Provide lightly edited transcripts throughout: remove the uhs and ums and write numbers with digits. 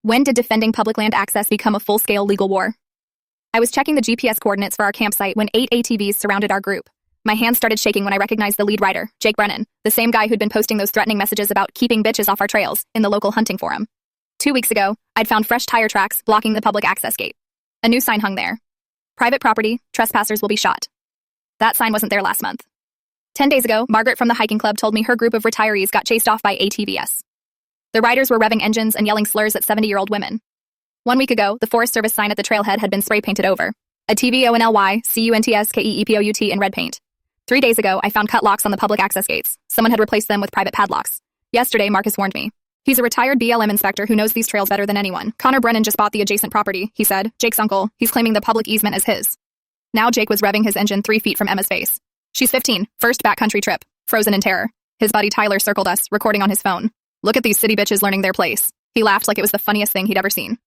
When did defending public land access become a full-scale legal war? I was checking the GPS coordinates for our campsite when 8 ATVs surrounded our group. My hands started shaking when I recognized the lead rider, Jake Brennan, the same guy who'd been posting those threatening messages about keeping bitches off our trails in the local hunting forum. 2 weeks ago, I'd found fresh tire tracks blocking the public access gate. A new sign hung there. Private property, trespassers will be shot. That sign wasn't there last month. 10 days ago, Margaret from the hiking club told me her group of retirees got chased off by ATVs. The riders were revving engines and yelling slurs at 70-year-old women. 1 week ago, the Forest Service sign at the trailhead had been spray painted over. A TVONLYCUNTSKEEPOUT in red paint. 3 days ago, I found cut locks on the public access gates. Someone had replaced them with private padlocks. Yesterday, Marcus warned me. He's a retired BLM inspector who knows these trails better than anyone. Connor Brennan just bought the adjacent property, he said. Jake's uncle. He's claiming the public easement as his. Now Jake was revving his engine 3 feet from Emma's face. She's 15, first backcountry trip, frozen in terror. His buddy Tyler circled us, recording on his phone. Look at these city bitches learning their place. He laughed like it was the funniest thing he'd ever seen.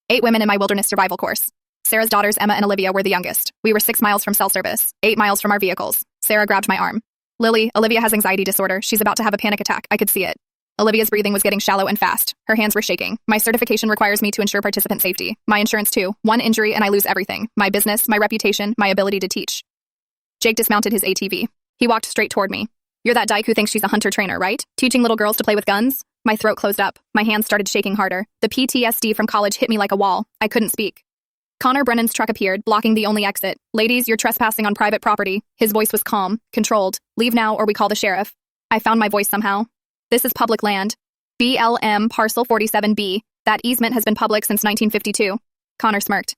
8 women in my wilderness survival course. Sarah's daughters Emma and Olivia were the youngest. We were 6 miles from cell service, 8 miles from our vehicles. Sarah grabbed my arm. Lily, Olivia has anxiety disorder. She's about to have a panic attack. I could see it. Olivia's breathing was getting shallow and fast. Her hands were shaking. My certification requires me to ensure participant safety. My insurance too. 1 injury and I lose everything. My business, my reputation, my ability to teach. Jake dismounted his ATV. He walked straight toward me. You're that dyke who thinks she's a hunter-trainer, right? Teaching little girls to play with guns? My throat closed up. My hands started shaking harder. The PTSD from college hit me like a wall. I couldn't speak. Connor Brennan's truck appeared, blocking the only exit. Ladies, you're trespassing on private property. His voice was calm, controlled. Leave now or we call the sheriff. I found my voice somehow. This is public land. BLM Parcel 47B. That easement has been public since 1952. Connor smirked.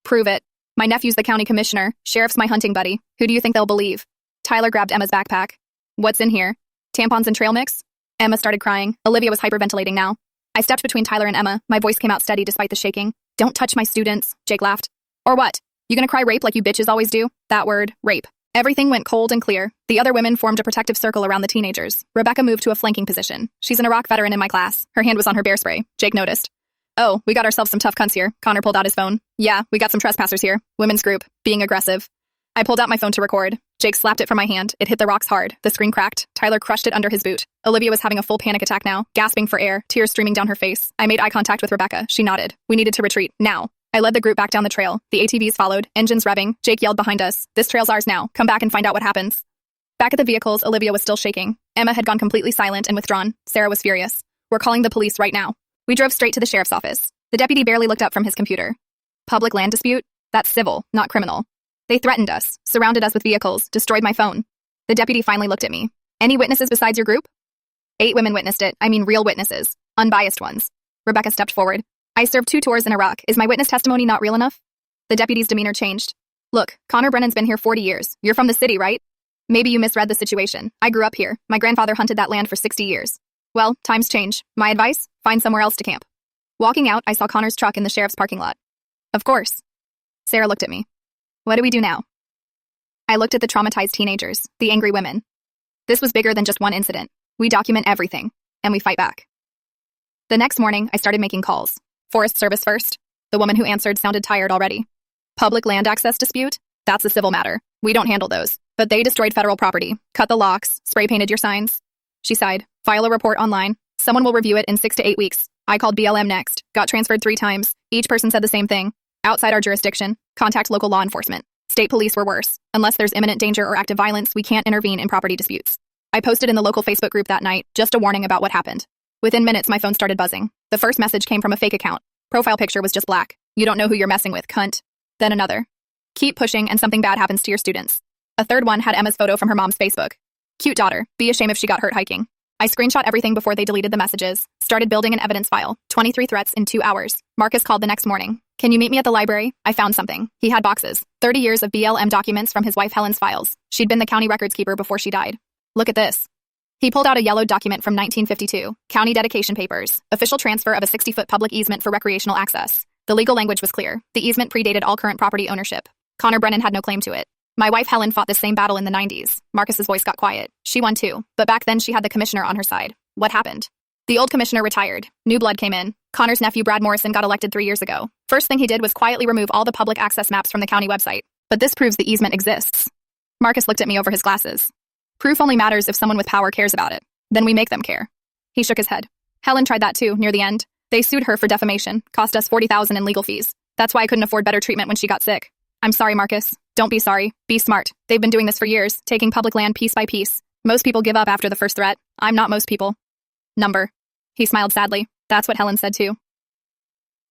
Prove it. My nephew's the county commissioner. Sheriff's my hunting buddy. Who do you think they'll believe? Tyler grabbed Emma's backpack. What's in here? Tampons and trail mix? Emma started crying. Olivia was hyperventilating now. I stepped between Tyler and Emma. My voice came out steady despite the shaking. Don't touch my students, Jake laughed. Or what? You gonna cry rape like you bitches always do? That word, rape. Everything went cold and clear. The other women formed a protective circle around the teenagers. Rebecca moved to a flanking position. She's an Iraq veteran in my class. Her hand was on her bear spray. Jake noticed. Oh, we got ourselves some tough cunts here. Connor pulled out his phone. Yeah, we got some trespassers here. Women's group. Being aggressive. I pulled out my phone to record. Jake slapped it from my hand. It hit the rocks hard. The screen cracked. Tyler crushed it under his boot. Olivia was having a full panic attack now, gasping for air, tears streaming down her face. I made eye contact with Rebecca. She nodded. We needed to retreat. Now. I led the group back down the trail. The ATVs followed, engines revving. Jake yelled behind us. This trail's ours now. Come back and find out what happens. Back at the vehicles, Olivia was still shaking. Emma had gone completely silent and withdrawn. Sarah was furious. We're calling the police right now. We drove straight to the sheriff's office. The deputy barely looked up from his computer. Public land dispute? That's civil, not criminal. They threatened us, surrounded us with vehicles, destroyed my phone. The deputy finally looked at me. Any witnesses besides your group? 8 women witnessed it. I mean real witnesses. Unbiased ones. Rebecca stepped forward. I served 2 tours in Iraq. Is my witness testimony not real enough? The deputy's demeanor changed. Look, Connor Brennan's been here 40 years. You're from the city, right? Maybe you misread the situation. I grew up here. My grandfather hunted that land for 60 years. Well, times change. My advice? Find somewhere else to camp. Walking out, I saw Connor's truck in the sheriff's parking lot. Of course. Sarah looked at me. What do we do now? I looked at the traumatized teenagers, the angry women. This was bigger than just one incident. We document everything, and we fight back. The next morning, I started making calls. Forest Service first. The woman who answered sounded tired already. Public land access dispute? That's a civil matter. We don't handle those. But they destroyed federal property, cut the locks, spray painted your signs. She sighed. File a report online. Someone will review it in 6 to 8 weeks. I called BLM next. Got transferred 3 times. Each person said the same thing. Outside our jurisdiction. Contact local law enforcement. State police were worse. Unless there's imminent danger or active violence, we can't intervene in property disputes. I posted in the local Facebook group that night, just a warning about what happened. Within minutes, my phone started buzzing. The first message came from a fake account. Profile picture was just black. You don't know who you're messing with, cunt. Then another. Keep pushing and something bad happens to your students. A third one had Emma's photo from her mom's Facebook. Cute daughter. Be a shame if she got hurt hiking. I screenshot everything before they deleted the messages. Started building an evidence file. 23 threats in 2 hours. Marcus called the next morning. Can you meet me at the library? I found something. He had boxes. 30 years of BLM documents from his wife Helen's files. She'd been the county records keeper before she died. Look at this. He pulled out a yellowed document from 1952. County dedication papers. Official transfer of a 60-foot public easement for recreational access. The legal language was clear. The easement predated all current property ownership. Connor Brennan had no claim to it. My wife Helen fought this same battle in the 90s. Marcus's voice got quiet. She won too, but back then she had the commissioner on her side. What happened? The old commissioner retired. New blood came in. Connor's nephew Brad Morrison got elected 3 years ago. First thing he did was quietly remove all the public access maps from the county website. But this proves the easement exists. Marcus looked at me over his glasses. Proof only matters if someone with power cares about it. Then we make them care. He shook his head. Helen tried that too, near the end. They sued her for defamation, cost us $40,000 in legal fees. That's why I couldn't afford better treatment when she got sick. I'm sorry, Marcus. Don't be sorry. Be smart. They've been doing this for years, taking public land piece by piece. Most people give up after the first threat. I'm not most people. Number. He smiled sadly. That's what Helen said too.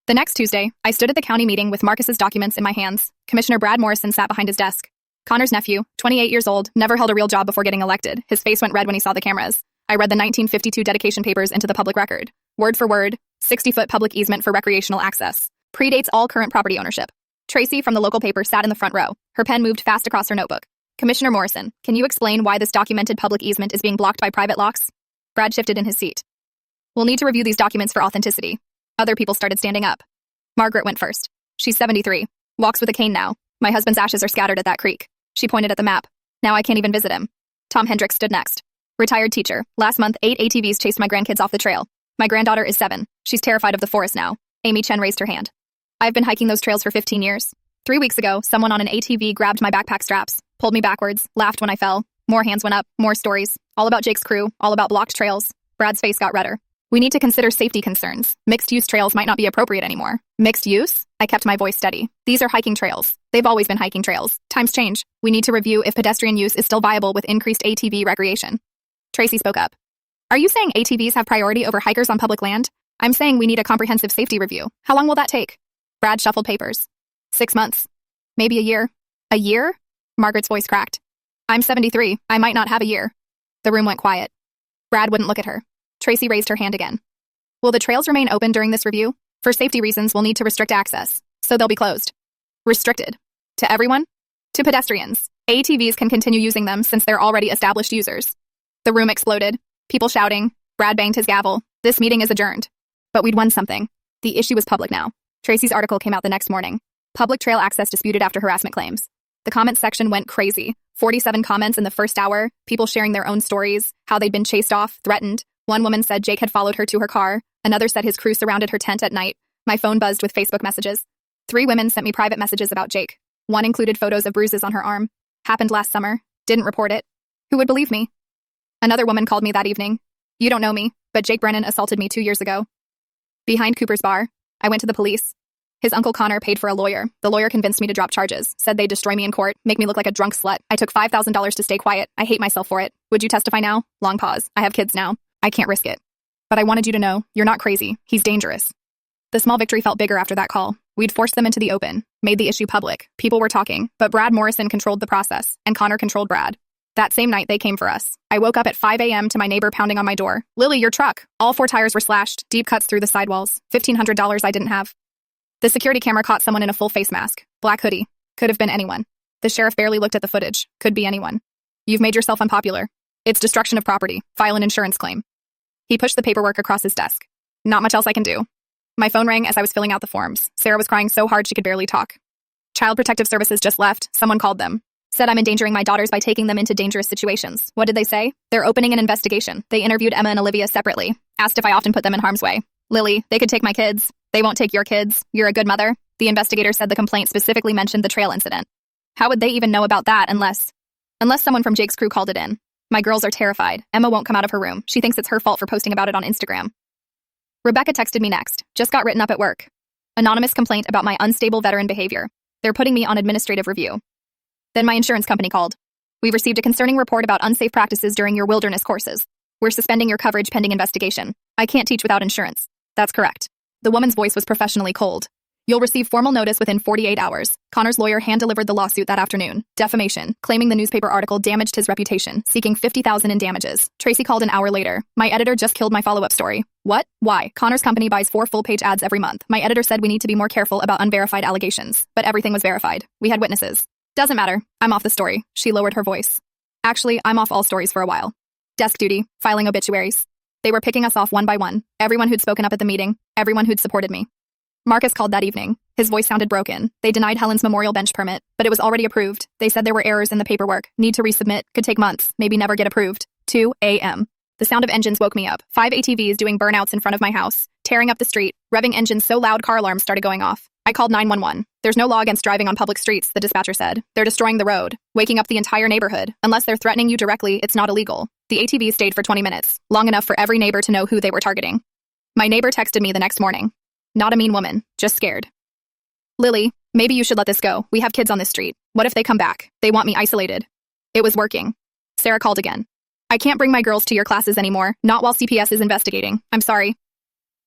The next Tuesday, I stood at the county meeting with Marcus's documents in my hands. Commissioner Brad Morrison sat behind his desk. Connor's nephew, 28 years old, never held a real job before getting elected. His face went red when he saw the cameras. I read the 1952 dedication papers into the public record. Word for word, 60-foot public easement for recreational access. Predates all current property ownership. Tracy from the local paper sat in the front row. Her pen moved fast across her notebook. Commissioner Morrison, can you explain why this documented public easement is being blocked by private locks? Brad shifted in his seat. We'll need to review these documents for authenticity. Other people started standing up. Margaret went first. She's 73. Walks with a cane now. My husband's ashes are scattered at that creek. She pointed at the map. Now I can't even visit him. Tom Hendricks stood next. Retired teacher. Last month, 8 ATVs chased my grandkids off the trail. My granddaughter is 7. She's terrified of the forest now. Amy Chen raised her hand. I've been hiking those trails for 15 years. 3 weeks ago, someone on an ATV grabbed my backpack straps, pulled me backwards, laughed when I fell. More hands went up, more stories. All about Jake's crew, all about blocked trails. Brad's face got redder. We need to consider safety concerns. Mixed-use trails might not be appropriate anymore. Mixed use? I kept my voice steady. These are hiking trails. They've always been hiking trails. Times change. We need to review if pedestrian use is still viable with increased ATV recreation. Tracy spoke up. Are you saying ATVs have priority over hikers on public land? I'm saying we need a comprehensive safety review. How long will that take? Brad shuffled papers. 6 months. Maybe a year. A year? Margaret's voice cracked. I'm 73. I might not have a year. The room went quiet. Brad wouldn't look at her. Tracy raised her hand again. Will the trails remain open during this review? For safety reasons, we'll need to restrict access, so they'll be closed. Restricted. To everyone? To pedestrians. ATVs can continue using them since they're already established users. The room exploded. People shouting. Brad banged his gavel. This meeting is adjourned. But we'd won something. The issue was public now. Tracy's article came out the next morning. Public trail access disputed after harassment claims. The comments section went crazy. 47 comments in the first hour, people sharing their own stories, how they'd been chased off, threatened. One woman said Jake had followed her to her car. Another said his crew surrounded her tent at night. My phone buzzed with Facebook messages. 3 women sent me private messages about Jake. One included photos of bruises on her arm. Happened last summer. Didn't report it. Who would believe me? Another woman called me that evening. You don't know me, but Jake Brennan assaulted me 2 years ago. Behind Cooper's bar, I went to the police. His uncle Connor paid for a lawyer. The lawyer convinced me to drop charges, said they'd destroy me in court, make me look like a drunk slut. I took $5,000 to stay quiet. I hate myself for it. Would you testify now? Long pause. I have kids now. I can't risk it. But I wanted you to know, you're not crazy. He's dangerous. The small victory felt bigger after that call. We'd forced them into the open, made the issue public. People were talking, but Brad Morrison controlled the process, and Connor controlled Brad. That same night, they came for us. I woke up at 5 a.m. to my neighbor pounding on my door. Lily, your truck. All 4 tires were slashed, deep cuts through the sidewalls. $1,500 I didn't have. The security camera caught someone in a full face mask. Black hoodie. Could have been anyone. The sheriff barely looked at the footage. Could be anyone. You've made yourself unpopular. It's destruction of property. File an insurance claim. He pushed the paperwork across his desk. Not much else I can do. My phone rang as I was filling out the forms. Sarah was crying so hard she could barely talk. Child Protective Services just left. Someone called them. Said I'm endangering my daughters by taking them into dangerous situations. What did they say? They're opening an investigation. They interviewed Emma and Olivia separately. Asked if I often put them in harm's way. Lily, they could take my kids. They won't take your kids. You're a good mother. The investigator said the complaint specifically mentioned the trail incident. How would they even know about that unless someone from Jake's crew called it in? My girls are terrified. Emma won't come out of her room. She thinks it's her fault for posting about it on Instagram. Rebecca texted me next. Just got written up at work. Anonymous complaint about my unstable veteran behavior. They're putting me on administrative review. Then my insurance company called. We've received a concerning report about unsafe practices during your wilderness courses. We're suspending your coverage pending investigation. I can't teach without insurance. That's correct. The woman's voice was professionally cold. You'll receive formal notice within 48 hours. Connor's lawyer hand-delivered the lawsuit that afternoon. Defamation, claiming the newspaper article damaged his reputation, seeking $50,000 in damages. Tracy called an hour later. My editor just killed my follow-up story. What? Why? Connor's company buys 4 full-page ads every month. My editor said we need to be more careful about unverified allegations, but everything was verified. We had witnesses. Doesn't matter. I'm off the story. She lowered her voice. Actually, I'm off all stories for a while. Desk duty, filing obituaries. They were picking us off one by one. Everyone who'd spoken up at the meeting, everyone who'd supported me. Marcus called that evening. His voice sounded broken. They denied Helen's memorial bench permit, but it was already approved. They said there were errors in the paperwork. Need to resubmit. Could take months. Maybe never get approved. 2 a.m. The sound of engines woke me up. 5 ATVs doing burnouts in front of my house. Tearing up the street. Revving engines so loud car alarms started going off. I called 911. There's no law against driving on public streets, the dispatcher said. They're destroying the road. Waking up the entire neighborhood. Unless they're threatening you directly, it's not illegal. The ATVs stayed for 20 minutes. Long enough for every neighbor to know who they were targeting. My neighbor texted me the next morning. Not a mean woman, just scared. Lily, maybe you should let this go. We have kids on this street. What if they come back? They want me isolated. It was working. Sarah called again. I can't bring my girls to your classes anymore, not while CPS is investigating. I'm sorry.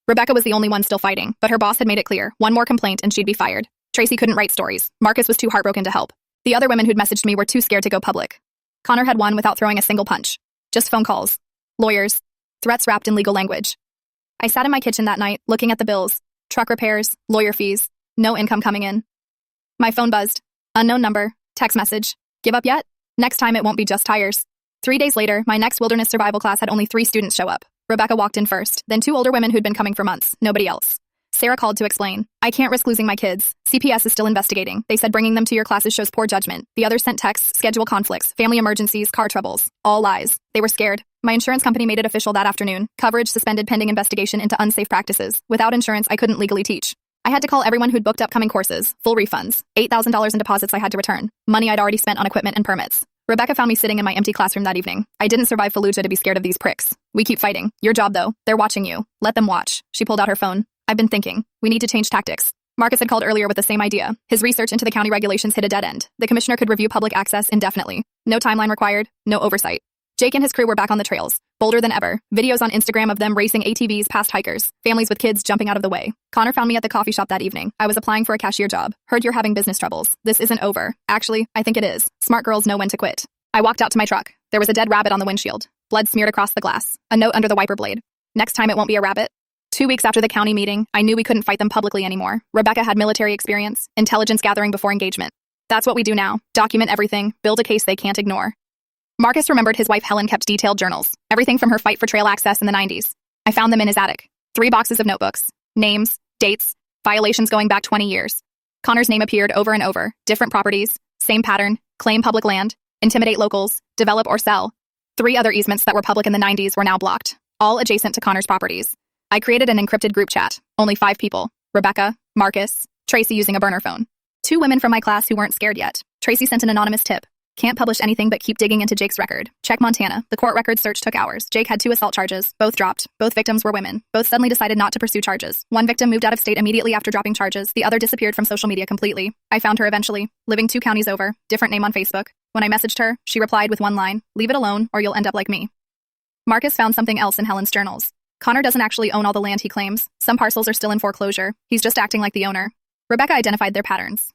Rebecca was the only one still fighting, but her boss had made it clear, one more complaint and she'd be fired. Tracy couldn't write stories. Marcus was too heartbroken to help. The other women who'd messaged me were too scared to go public. Connor had won without throwing a single punch. Just phone calls. Lawyers. Threats wrapped in legal language. I sat in my kitchen that night, looking at the bills. Truck repairs, lawyer fees, no income coming in. My phone buzzed. Unknown number, text message. Give up yet? Next time it won't be just tires. 3 days later, my next wilderness survival class had only 3 students show up. Rebecca walked in first, then 2 older women who'd been coming for months, nobody else. Sarah called to explain. I can't risk losing my kids. CPS is still investigating. They said bringing them to your classes shows poor judgment. The others sent texts, schedule conflicts, family emergencies, car troubles. All lies. They were scared. My insurance company made it official that afternoon. Coverage suspended pending investigation into unsafe practices. Without insurance, I couldn't legally teach. I had to call everyone who'd booked upcoming courses. Full refunds. $8,000 in deposits I had to return. Money I'd already spent on equipment and permits. Rebecca found me sitting in my empty classroom that evening. I didn't survive Fallujah to be scared of these pricks. We keep fighting. Your job, though. They're watching you. Let them watch. She pulled out her phone. I've been thinking. We need to change tactics. Marcus had called earlier with the same idea. His research into the county regulations hit a dead end. The commissioner could review public access indefinitely. No timeline required. No oversight. Jake and his crew were back on the trails, bolder than ever. Videos on Instagram of them racing ATVs past hikers. Families with kids jumping out of the way. Connor found me at the coffee shop that evening. I was applying for a cashier job. Heard you're having business troubles. This isn't over. Actually, I think it is. Smart girls know when to quit. I walked out to my truck. There was a dead rabbit on the windshield. Blood smeared across the glass. A note under the wiper blade. Next time it won't be a rabbit. 2 weeks after the county meeting, I knew we couldn't fight them publicly anymore. Rebecca had military experience, intelligence gathering before engagement. That's what we do now. Document everything, build a case they can't ignore. Marcus remembered his wife Helen kept detailed journals, everything from her fight for trail access in the 90s. I found them in his attic. 3 boxes of notebooks. Names, dates, violations going back 20 years. Connor's name appeared over and over. Different properties, same pattern, claim public land, intimidate locals, develop or sell. 3 other easements that were public in the 90s were now blocked, all adjacent to Connor's properties. I created an encrypted group chat. Only 5 people. Rebecca, Marcus, Tracy using a burner phone. 2 women from my class who weren't scared yet. Tracy sent an anonymous tip. Can't publish anything but keep digging into Jake's record. Check Montana. The court record search took hours. Jake had 2 assault charges. Both dropped. Both victims were women. Both suddenly decided not to pursue charges. One victim moved out of state immediately after dropping charges. The other disappeared from social media completely. I found her eventually, living 2 counties over. Different name on Facebook. When I messaged her, she replied with one line, "Leave it alone or you'll end up like me." Marcus found something else in Helen's journals. Connor doesn't actually own all the land he claims. Some parcels are still in foreclosure. He's just acting like the owner. Rebecca identified their patterns.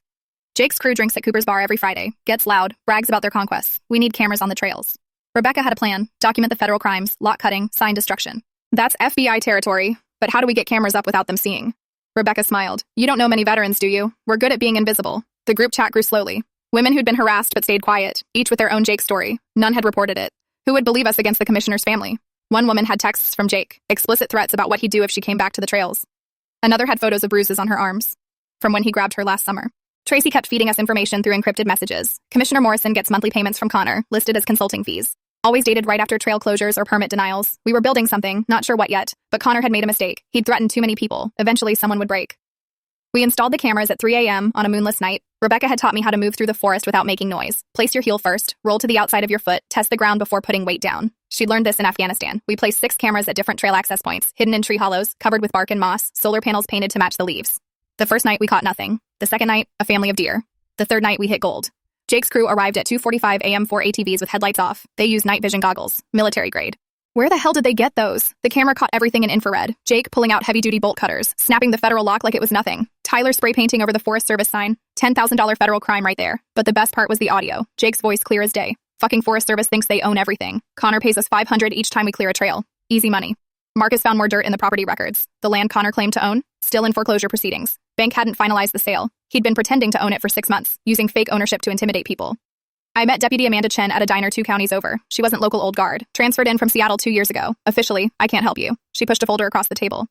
Jake's crew drinks at Cooper's bar every Friday, gets loud, brags about their conquests. We need cameras on the trails. Rebecca had a plan, document the federal crimes, lot cutting, sign destruction. That's FBI territory, but how do we get cameras up without them seeing? Rebecca smiled. You don't know many veterans, do you? We're good at being invisible. The group chat grew slowly. Women who'd been harassed but stayed quiet, each with their own Jake story. None had reported it. Who would believe us against the commissioner's family? One woman had texts from Jake, explicit threats about what he'd do if she came back to the trails. Another had photos of bruises on her arms, from when he grabbed her last summer. Tracy kept feeding us information through encrypted messages. Commissioner Morrison gets monthly payments from Connor, listed as consulting fees. Always dated right after trail closures or permit denials. We were building something, not sure what yet, but Connor had made a mistake. He'd threatened too many people. Eventually someone would break. We installed the cameras at 3 a.m. on a moonless night. Rebecca had taught me how to move through the forest without making noise. Place your heel first, roll to the outside of your foot, test the ground before putting weight down. She'd learned this in Afghanistan. We placed 6 cameras at different trail access points, hidden in tree hollows, covered with bark and moss, solar panels painted to match the leaves. The first night we caught nothing. The second night, a family of deer. The third night we hit gold. Jake's crew arrived at 2:45 a.m. 4 ATVs with headlights off. They used night vision goggles, military grade. Where the hell did they get those? The camera caught everything in infrared. Jake pulling out heavy-duty bolt cutters, snapping the federal lock like it was nothing. Tyler spray painting over the Forest Service sign. $10,000 federal crime right there. But the best part was the audio. Jake's voice clear as day. Fucking Forest Service thinks they own everything. Connor pays us $500 each time we clear a trail. Easy money. Marcus found more dirt in the property records. The land Connor claimed to own, still in foreclosure proceedings. Bank hadn't finalized the sale. He'd been pretending to own it for 6 months, using fake ownership to intimidate people. I met Deputy Amanda Chen at a diner 2 counties over. She wasn't local old guard. Transferred in from Seattle 2 years ago. Officially, I can't help you. She pushed a folder across the table.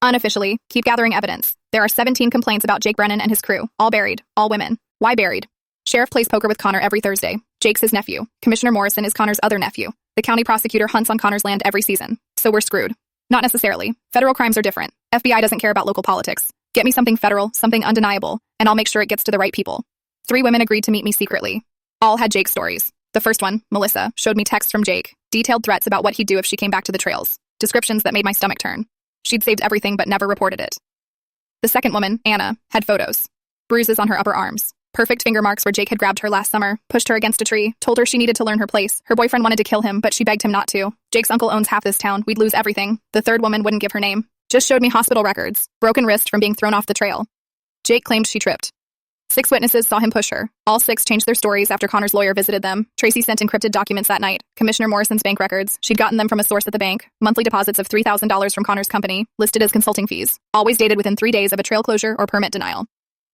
Unofficially, keep gathering evidence. There are 17 complaints about Jake Brennan and his crew. All buried. All women. Why buried? Sheriff plays poker with Connor every Thursday. Jake's his nephew. Commissioner Morrison is Connor's other nephew. The county prosecutor hunts on Connor's land every season. So we're screwed. Not necessarily. Federal crimes are different. FBI doesn't care about local politics. Get me something federal, something undeniable, and I'll make sure it gets to the right people. 3 women agreed to meet me secretly. All had Jake stories. The first one, Melissa, showed me texts from Jake, detailed threats about what he'd do if she came back to the trails, descriptions that made my stomach turn. She'd saved everything but never reported it. The second woman, Anna, had photos. Bruises on her upper arms. Perfect finger marks where Jake had grabbed her last summer, pushed her against a tree, told her she needed to learn her place. Her boyfriend wanted to kill him, but she begged him not to. Jake's uncle owns half this town. We'd lose everything. The third woman wouldn't give her name. Just showed me hospital records. Broken wrist from being thrown off the trail. Jake claimed she tripped. 6 witnesses saw him push her. All 6 changed their stories after Connor's lawyer visited them. Tracy sent encrypted documents that night. Commissioner Morrison's bank records. She'd gotten them from a source at the bank. Monthly deposits of $3,000 from Connor's company, listed as consulting fees. Always dated within 3 days of a trail closure or permit denial.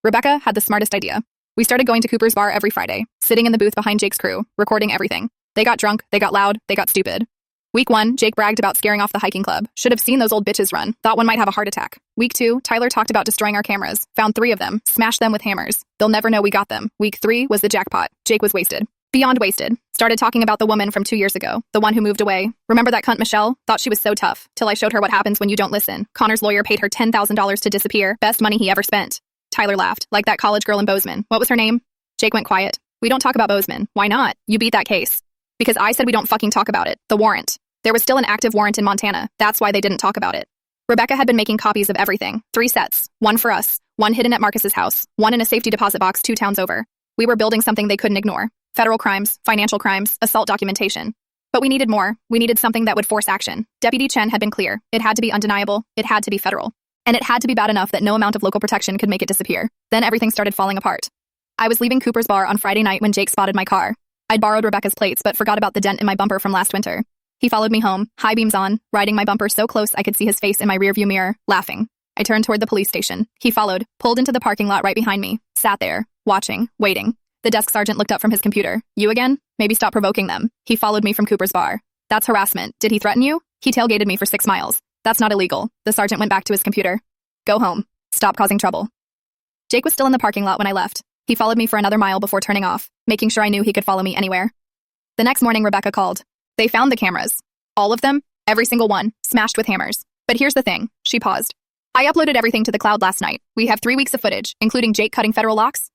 Rebecca had the smartest idea. We started going to Cooper's bar every Friday, sitting in the booth behind Jake's crew, recording everything. They got drunk, they got loud, they got stupid. Week 1, Jake bragged about scaring off the hiking club. Should have seen those old bitches run. Thought one might have a heart attack. Week 2, Tyler talked about destroying our cameras. Found 3 of them. Smashed them with hammers. They'll never know we got them. Week 3 was the jackpot. Jake was wasted. Beyond wasted. Started talking about the woman from 2 years ago. The one who moved away. Remember that cunt Michelle? Thought she was so tough. Till I showed her what happens when you don't listen. Connor's lawyer paid her $10,000 to disappear. Best money he ever spent. Tyler laughed. Like that college girl in Bozeman. What was her name? Jake went quiet. We don't talk about Bozeman. Why not? You beat that case. Because I said we don't fucking talk about it. The warrant. There was still an active warrant in Montana. That's why they didn't talk about it. Rebecca had been making copies of everything. 3 sets. 1 for us. 1 hidden at Marcus's house. 1 in a safety deposit box 2 towns over. We were building something they couldn't ignore. Federal crimes, financial crimes, assault documentation. But we needed more. We needed something that would force action. Deputy Chen had been clear. It had to be undeniable. It had to be federal. And it had to be bad enough that no amount of local protection could make it disappear. Then everything started falling apart. I was leaving Cooper's bar on Friday night when Jake spotted my car. I'd borrowed Rebecca's plates but forgot about the dent in my bumper from last winter. He followed me home, high beams on, riding my bumper so close I could see his face in my rearview mirror, laughing. I turned toward the police station. He followed, pulled into the parking lot right behind me, sat there, watching, waiting. The desk sergeant looked up from his computer. You again? Maybe stop provoking them. He followed me from Cooper's bar. That's harassment. Did he threaten you? He tailgated me for 6 miles. That's not illegal. The sergeant went back to his computer. Go home. Stop causing trouble. Jake was still in the parking lot when I left. He followed me for another mile before turning off, making sure I knew he could follow me anywhere. The next morning, Rebecca called. They found the cameras. All of them, every single one, smashed with hammers. But here's the thing. She paused. I uploaded everything to the cloud last night. We have 3 weeks of footage, including Jake cutting federal locks,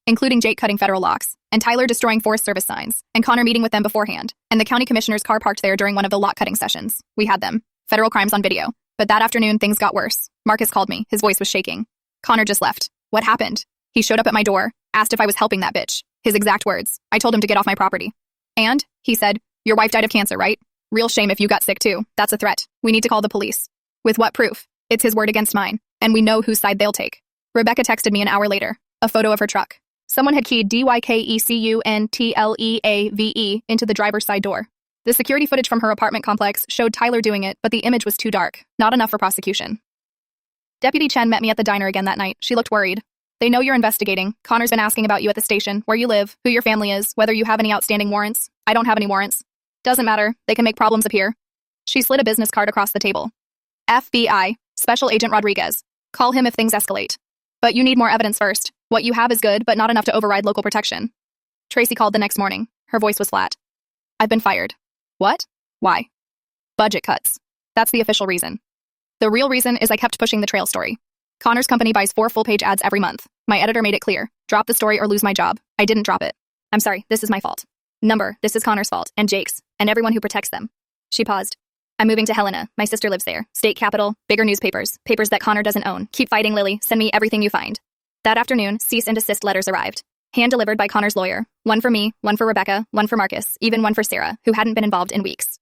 and Tyler destroying Forest Service signs, and Connor meeting with them beforehand, and the county commissioner's car parked there during one of the lock cutting sessions. We had them. Federal crimes on video. But that afternoon, things got worse. Marcus called me. His voice was shaking. Connor just left. What happened? He showed up at my door, asked if I was helping that bitch. His exact words. I told him to get off my property. And, he said, your wife died of cancer, right? Real shame if you got sick too. That's a threat. We need to call the police. With what proof? It's his word against mine. And we know whose side they'll take. Rebecca texted me an hour later. A photo of her truck. Someone had keyed DYKECUNTLEAVE into the driver's side door. The security footage from her apartment complex showed Tyler doing it, but the image was too dark. Not enough for prosecution. Deputy Chen met me at the diner again that night. She looked worried. They know you're investigating. Connor's been asking about you at the station, where you live, who your family is, whether you have any outstanding warrants. I don't have any warrants. Doesn't matter. They can make problems appear. She slid a business card across the table. FBI, Special Agent Rodriguez. Call him if things escalate. But you need more evidence first. What you have is good, but not enough to override local protection. Tracy called the next morning. Her voice was flat. I've been fired. What? Why? Budget cuts. That's the official reason. The real reason is I kept pushing the trail story. Connor's company buys 4 full-page ads every month. My editor made it clear. Drop the story or lose my job. I didn't drop it. I'm sorry, this is my fault. This is Connor's fault, and Jake's, and everyone who protects them. She paused. I'm moving to Helena. My sister lives there. State capital, bigger newspapers, papers that Connor doesn't own. Keep fighting, Lily. Send me everything you find. That afternoon, cease and desist letters arrived. Hand-delivered by Connor's lawyer. 1 for me, 1 for Rebecca, 1 for Marcus, even 1 for Sarah, who hadn't been involved in weeks.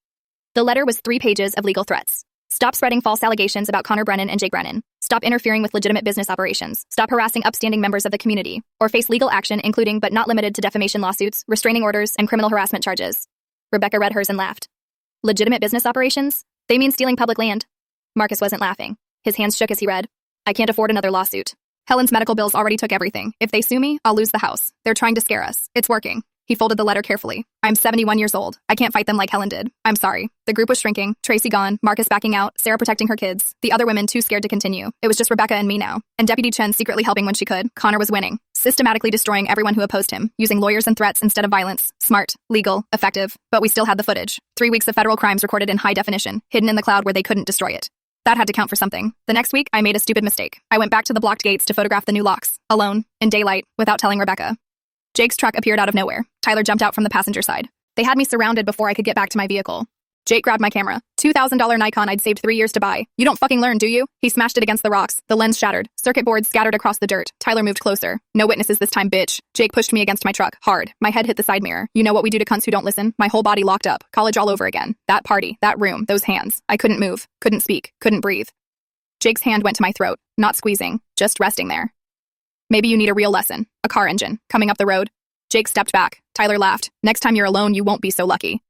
The letter was 3 pages of legal threats. Stop spreading false allegations about Connor Brennan and Jake Brennan. Stop interfering with legitimate business operations. Stop harassing upstanding members of the community. Or face legal action including but not limited to defamation lawsuits, restraining orders, and criminal harassment charges. Rebecca read hers and laughed. Legitimate business operations? They mean stealing public land. Marcus wasn't laughing. His hands shook as he read. I can't afford another lawsuit. Helen's medical bills already took everything. If they sue me, I'll lose the house. They're trying to scare us. It's working. He folded the letter carefully. I'm 71 years old. I can't fight them like Helen did. I'm sorry. The group was shrinking. Tracy gone. Marcus backing out. Sarah protecting her kids. The other women too scared to continue. It was just Rebecca and me now. And Deputy Chen secretly helping when she could. Connor was winning. Systematically destroying everyone who opposed him. Using lawyers and threats instead of violence. Smart. Legal. Effective. But we still had the footage. 3 weeks of federal crimes recorded in high definition. Hidden in the cloud where they couldn't destroy it. That had to count for something. The next week, I made a stupid mistake. I went back to the blocked gates to photograph the new locks. Alone. In daylight. Without telling Rebecca. Jake's truck appeared out of nowhere. Tyler jumped out from the passenger side. They had me surrounded before I could get back to my vehicle. Jake grabbed my camera. $2,000 Nikon I'd saved 3 years to buy. You don't fucking learn, do you? He smashed it against the rocks. The lens shattered. Circuit boards scattered across the dirt. Tyler moved closer. No witnesses this time, bitch. Jake pushed me against my truck, hard. My head hit the side mirror. You know what we do to cunts who don't listen? My whole body locked up. College all over again. That party, that room, those hands. I couldn't move, couldn't speak, couldn't breathe. Jake's hand went to my throat, not squeezing, just resting there. Maybe you need a real lesson. A car engine, coming up the road. Jake stepped back. Tyler laughed. Next time you're alone, you won't be so lucky.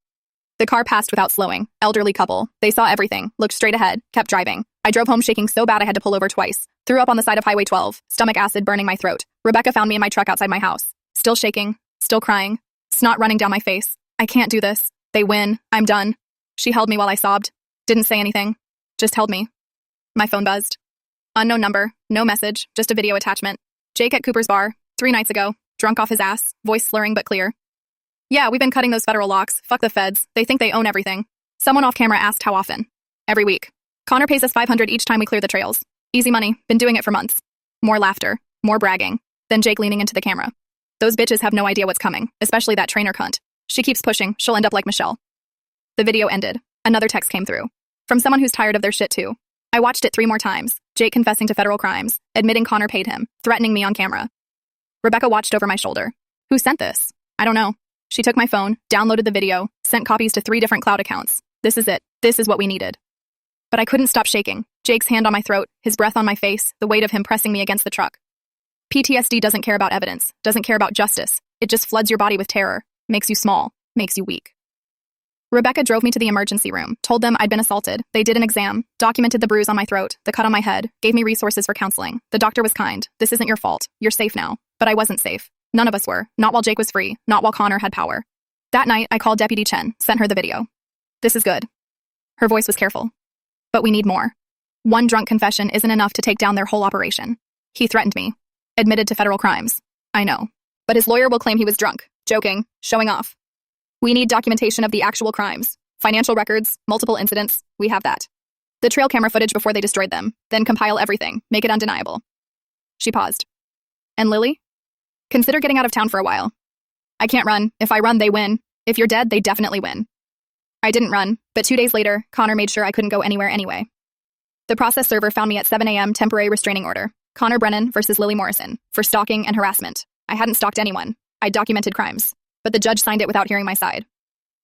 The car passed without slowing. Elderly couple. They saw everything, looked straight ahead, kept driving. I drove home shaking so bad I had to pull over twice. Threw up on the side of Highway 12, stomach acid burning my throat. Rebecca found me in my truck outside my house. Still shaking, still crying, snot running down my face. I can't do this. They win. I'm done. She held me while I sobbed. Didn't say anything. Just held me. My phone buzzed. Unknown number, no message, just a video attachment. Jake at Cooper's bar, 3 nights ago, drunk off his ass, voice slurring but clear. Yeah, we've been cutting those federal locks. Fuck the feds. They think they own everything. Someone off camera asked how often. Every week. Connor pays us $500 each time we clear the trails. Easy money. Been doing it for months. More laughter. More bragging. Then Jake leaning into the camera. Those bitches have no idea what's coming, especially that trainer cunt. She keeps pushing. She'll end up like Michelle. The video ended. Another text came through. From someone who's tired of their shit too. I watched it 3 more times. Jake confessing to federal crimes, admitting Connor paid him, threatening me on camera. Rebecca watched over my shoulder. Who sent this? I don't know. She took my phone, downloaded the video, sent copies to 3 different cloud accounts. This is it. This is what we needed. But I couldn't stop shaking. Jake's hand on my throat, his breath on my face, the weight of him pressing me against the truck. PTSD doesn't care about evidence, doesn't care about justice. It just floods your body with terror, makes you small, makes you weak. Rebecca drove me to the emergency room, told them I'd been assaulted. They did an exam, documented the bruise on my throat, the cut on my head, gave me resources for counseling. The doctor was kind. This isn't your fault. You're safe now. But I wasn't safe. None of us were. Not while Jake was free. Not while Connor had power. That night, I called Deputy Chen, sent her the video. This is good. Her voice was careful. But we need more. One drunk confession isn't enough to take down their whole operation. He threatened me. Admitted to federal crimes. I know. But his lawyer will claim he was drunk, joking, showing off. We need documentation of the actual crimes. Financial records, multiple incidents. We have that. The trail camera footage before they destroyed them. Then compile everything. Make it undeniable. She paused. And Lily? Consider getting out of town for a while. I can't run. If I run, they win. If you're dead, they definitely win. I didn't run, but 2 days later, Connor made sure I couldn't go anywhere anyway. The process server found me at 7 a.m. temporary restraining order. Connor Brennan versus Lily Morrison for stalking and harassment. I hadn't stalked anyone. I documented crimes. But the judge signed it without hearing my side.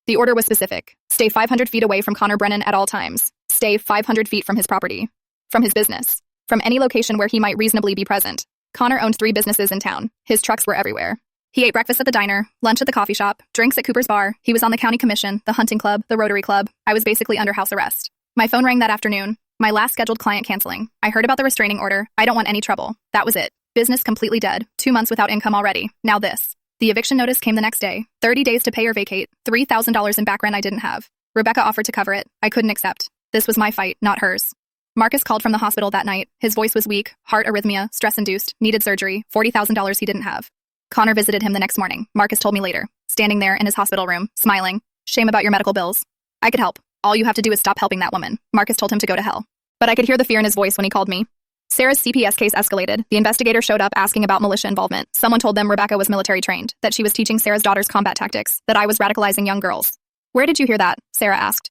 The order was specific. Stay 500 feet away from Connor Brennan at all times. Stay 500 feet from his property. From his business. From any location where he might reasonably be present. Connor owned 3 businesses in town. His trucks were everywhere. He ate breakfast at the diner, lunch at the coffee shop, drinks at Cooper's bar. He was on the county commission, the hunting club, the Rotary Club. I was basically under house arrest. My phone rang that afternoon. My last scheduled client canceling. I heard about the restraining order. I don't want any trouble. That was it. Business completely dead. 2 months without income already. Now this. The eviction notice came the next day. 30 days to pay or vacate. $3,000 in back rent I didn't have. Rebecca offered to cover it. I couldn't accept. This was my fight, not hers. Marcus called from the hospital that night. His voice was weak, heart arrhythmia, stress-induced, needed surgery, $40,000 he didn't have. Connor visited him the next morning. Marcus told me later, standing there in his hospital room, smiling. Shame about your medical bills. I could help. All you have to do is stop helping that woman. Marcus told him to go to hell. But I could hear the fear in his voice when he called me. Sarah's CPS case escalated. The investigator showed up asking about militia involvement. Someone told them Rebecca was military trained, that she was teaching Sarah's daughter's combat tactics, that I was radicalizing young girls. Where did you hear that? Sarah asked.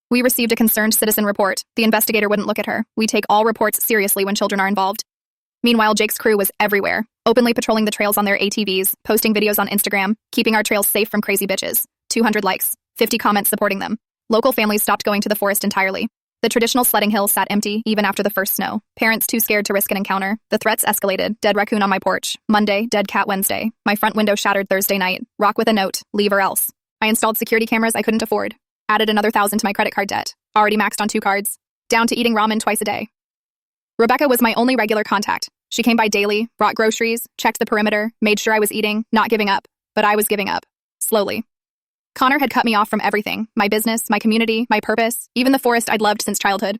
We received a concerned citizen report. The investigator wouldn't look at her. We take all reports seriously when children are involved. Meanwhile, Jake's crew was everywhere, openly patrolling the trails on their ATVs, posting videos on Instagram, keeping our trails safe from crazy bitches. 200 likes, 50 comments supporting them. Local families stopped going to the forest entirely. The traditional sledding hill sat empty even after the first snow. Parents too scared to risk an encounter. The threats escalated. Dead raccoon on my porch. Monday, dead cat Wednesday. My front window shattered Thursday night. Rock with a note. Leave or else. I installed security cameras I couldn't afford. Added another $1,000 to my credit card debt. Already maxed on 2 cards. Down to eating ramen twice a day. Rebecca was my only regular contact. She came by daily, brought groceries, checked the perimeter, made sure I was eating, not giving up. But I was giving up. Slowly. Connor had cut me off from everything. My business, my community, my purpose, even the forest I'd loved since childhood.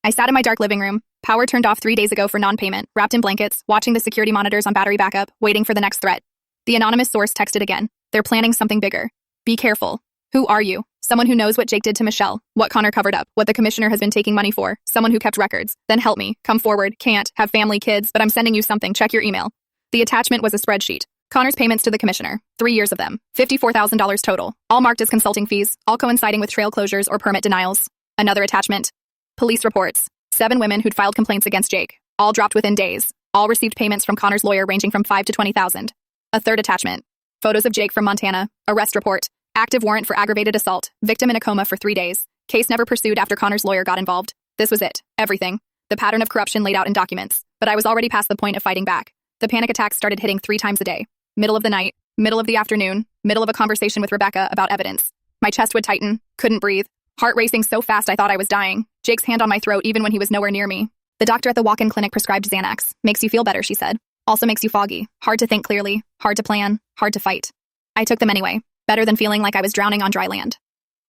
I sat in my dark living room. Power turned off 3 days ago for non-payment, wrapped in blankets, watching the security monitors on battery backup, waiting for the next threat. The anonymous source texted again. They're planning something bigger. Be careful. Who are you? Someone who knows what Jake did to Michelle, what Connor covered up, what the commissioner has been taking money for, someone who kept records. Then help me. Come forward. Can't. Have family, kids, but I'm sending you something. Check your email. The attachment was a spreadsheet. Connor's payments to the commissioner, 3 years of them, $54,000 total, all marked as consulting fees, all coinciding with trail closures or permit denials. Another attachment. Police reports. 7 women who'd filed complaints against Jake, all dropped within days, all received payments from Connor's lawyer ranging from $5,000 to $20,000. A third attachment. Photos of Jake from Montana, arrest report, active warrant for aggravated assault, victim in a coma for 3 days, case never pursued after Connor's lawyer got involved. This was it, everything. The pattern of corruption laid out in documents, but I was already past the point of fighting back. The panic attacks started hitting 3 times a day. Middle of the night, middle of the afternoon, middle of a conversation with Rebecca about evidence. My chest would tighten, couldn't breathe, heart racing so fast I thought I was dying. Jake's hand on my throat even when he was nowhere near me. The doctor at the walk-in clinic prescribed Xanax. Makes you feel better, she said. Also makes you foggy, hard to think clearly, hard to plan, hard to fight. I took them anyway, better than feeling like I was drowning on dry land.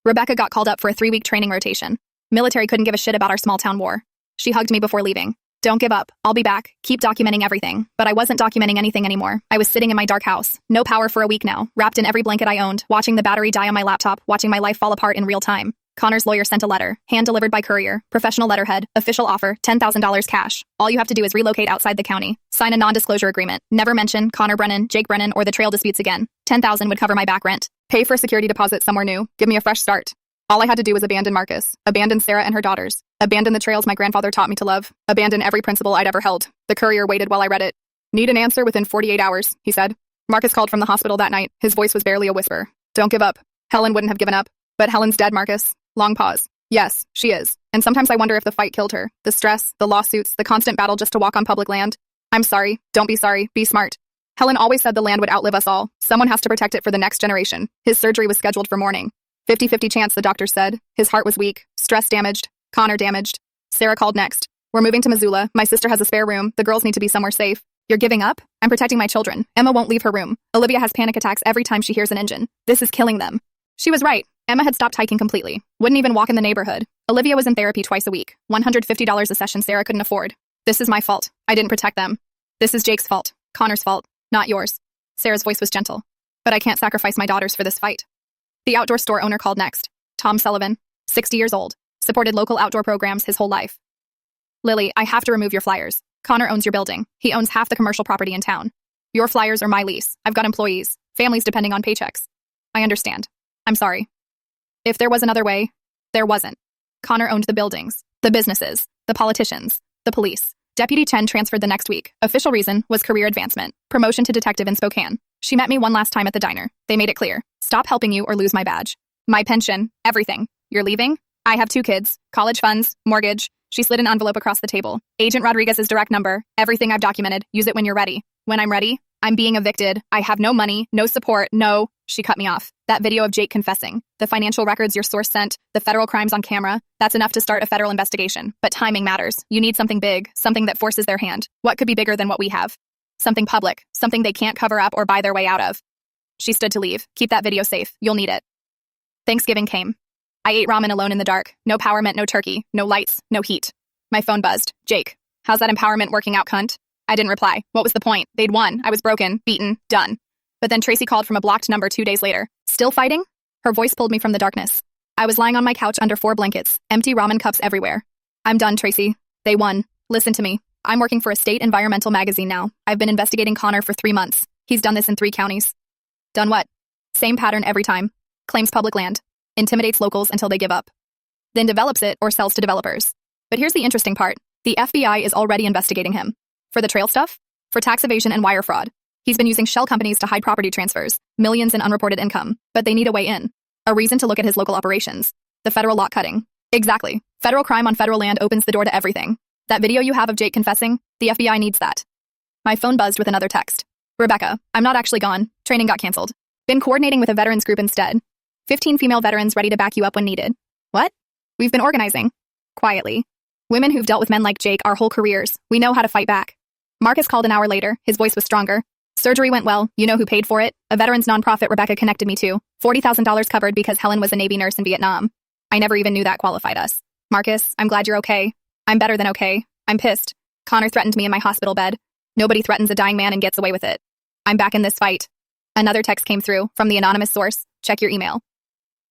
Rebecca got called up for a 3-week training rotation. Military couldn't give a shit about our small-town war. She hugged me before leaving. Don't give up. I'll be back. Keep documenting everything. But I wasn't documenting anything anymore. I was sitting in my dark house. No power for a week now. Wrapped in every blanket I owned. Watching the battery die on my laptop. Watching my life fall apart in real time. Connor's lawyer sent a letter. Hand-delivered by courier. Professional letterhead. Official offer. $10,000 cash. All you have to do is relocate outside the county. Sign a non-disclosure agreement. Never mention Connor Brennan, Jake Brennan, or the trail disputes again. $10,000 would cover my back rent. Pay for a security deposit somewhere new. Give me a fresh start. All I had to do was abandon Marcus. Abandon Sarah and her daughters. Abandon the trails my grandfather taught me to love. Abandon every principle I'd ever held. The courier waited while I read it. Need an answer within 48 hours, he said. Marcus called from the hospital that night. His voice was barely a whisper. Don't give up. Helen wouldn't have given up. But Helen's dead, Marcus. Long pause. Yes, she is. And sometimes I wonder if the fight killed her. The stress, the lawsuits, the constant battle just to walk on public land. I'm sorry. Don't be sorry. Be smart. Helen always said the land would outlive us all. Someone has to protect it for the next generation. His surgery was scheduled for morning. 50-50 chance, the doctor said. His heart was weak. Stress damaged. Connor damaged. Sarah called next. We're moving to Missoula. My sister has a spare room. The girls need to be somewhere safe. You're giving up? I'm protecting my children. Emma won't leave her room. Olivia has panic attacks every time she hears an engine. This is killing them. She was right. Emma had stopped hiking completely. Wouldn't even walk in the neighborhood. Olivia was in therapy twice a week. $150 a session Sarah couldn't afford. This is my fault. I didn't protect them. This is Jake's fault. Connor's fault. Not yours. Sarah's voice was gentle. But I can't sacrifice my daughters for this fight. The outdoor store owner called next. Tom Sullivan, 60 years old. Supported local outdoor programs his whole life. Lily, I have to remove your flyers. Connor owns your building. He owns half the commercial property in town. Your flyers are my lease. I've got employees. Families depending on paychecks. I understand. I'm sorry. If there was another way, there wasn't. Connor owned the buildings, the businesses, the politicians, the police. Deputy Chen transferred the next week. Official reason was career advancement. Promotion to detective in Spokane. She met me one last time at the diner. They made it clear. Stop helping you or lose my badge. My pension. Everything. You're leaving? I have 2 kids. College funds. Mortgage. She slid an envelope across the table. Agent Rodriguez's direct number. Everything I've documented. Use it when you're ready. When I'm ready, I'm being evicted. I have no money, no support, no... She cut me off. That video of Jake confessing. The financial records your source sent. The federal crimes on camera. That's enough to start a federal investigation. But timing matters. You need something big. Something that forces their hand. What could be bigger than what we have? Something public. Something they can't cover up or buy their way out of. She stood to leave. Keep that video safe. You'll need it. Thanksgiving came. I ate ramen alone in the dark. No power meant no turkey. No lights. No heat. My phone buzzed. Jake. How's that empowerment working out, cunt? I didn't reply. What was the point? They'd won. I was broken, beaten, done. But then Tracy called from a blocked number 2 days later. Still fighting? Her voice pulled me from the darkness. I was lying on my couch under 4 blankets, empty ramen cups everywhere. I'm done, Tracy. They won. Listen to me. I'm working for a state environmental magazine now. I've been investigating Connor for 3 months. He's done this in 3 counties. Done what? Same pattern every time. Claims public land. Intimidates locals until they give up. Then develops it or sells to developers. But here's the interesting part. The FBI is already investigating him. For the trail stuff? For tax evasion and wire fraud. He's been using shell companies to hide property transfers, millions in unreported income, but they need a way in. A reason to look at his local operations. The federal lot cutting. Exactly. Federal crime on federal land opens the door to everything. That video you have of Jake confessing, the FBI needs that. My phone buzzed with another text. Rebecca, I'm not actually gone. Training got canceled. Been coordinating with a veterans group instead. 15 female veterans ready to back you up when needed. What? We've been organizing. Quietly. Women who've dealt with men like Jake our whole careers. We know how to fight back. Marcus called an hour later. His voice was stronger. Surgery went well. You know who paid for it? A veterans nonprofit Rebecca connected me to. $40,000 covered because Helen was a Navy nurse in Vietnam. I never even knew that qualified us. Marcus, I'm glad you're okay. I'm better than okay. I'm pissed. Connor threatened me in my hospital bed. Nobody threatens a dying man and gets away with it. I'm back in this fight. Another text came through from the anonymous source. Check your email.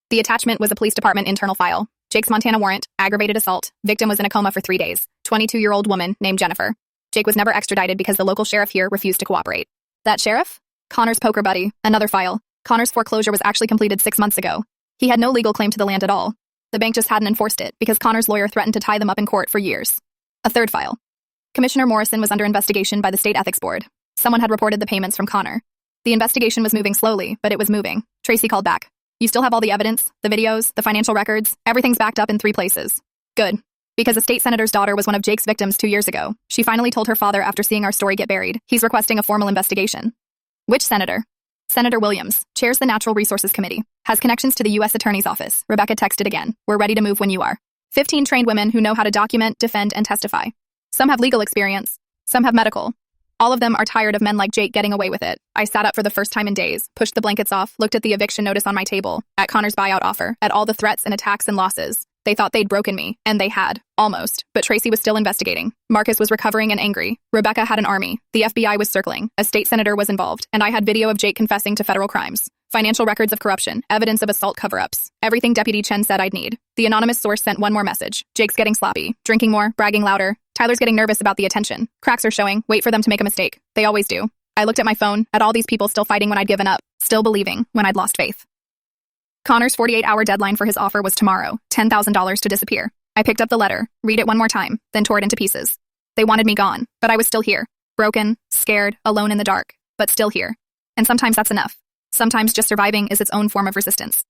The attachment was a police department internal file. Jake's Montana warrant, aggravated assault. Victim was in a coma for 3 days. 22-year-old woman named Jennifer. Jake was never extradited because the local sheriff here refused to cooperate. That sheriff? Connor's poker buddy, another file. Connor's foreclosure was actually completed 6 months ago. He had no legal claim to the land at all. The bank just hadn't enforced it because Connor's lawyer threatened to tie them up in court for years. A third file. Commissioner Morrison was under investigation by the State Ethics Board. Someone had reported the payments from Connor. The investigation was moving slowly, but it was moving. Tracy called back. You still have all the evidence, the videos, the financial records, everything's backed up in 3 places. Good. Because a state senator's daughter was one of Jake's victims 2 years ago. She finally told her father after seeing our story get buried. He's requesting a formal investigation. Which senator? Senator Williams, chairs the Natural Resources Committee, has connections to the U.S. Attorney's Office. Rebecca texted again. We're ready to move when you are. 15 trained women who know how to document, defend, and testify. Some have legal experience. Some have medical. All of them are tired of men like Jake getting away with it. I sat up for the first time in days, pushed the blankets off, looked at the eviction notice on my table, at Connor's buyout offer, at all the threats and attacks and losses. They thought they'd broken me, and they had, almost. But Tracy was still investigating. Marcus was recovering and angry. Rebecca had an army. The FBI was circling. A state senator was involved, and I had video of Jake confessing to federal crimes. Financial records of corruption, evidence of assault cover-ups. Everything Deputy Chen said I'd need. The anonymous source sent one more message. Jake's getting sloppy, drinking more, bragging louder. Tyler's getting nervous about the attention. Cracks are showing. Wait for them to make a mistake. They always do. I looked at my phone, at all these people still fighting when I'd given up, still believing when I'd lost faith. Connor's 48-hour deadline for his offer was tomorrow, $10,000 to disappear. I picked up the letter, read it one more time, then tore it into pieces. They wanted me gone, but I was still here. Broken, scared, alone in the dark, but still here. And sometimes that's enough. Sometimes just surviving is its own form of resistance.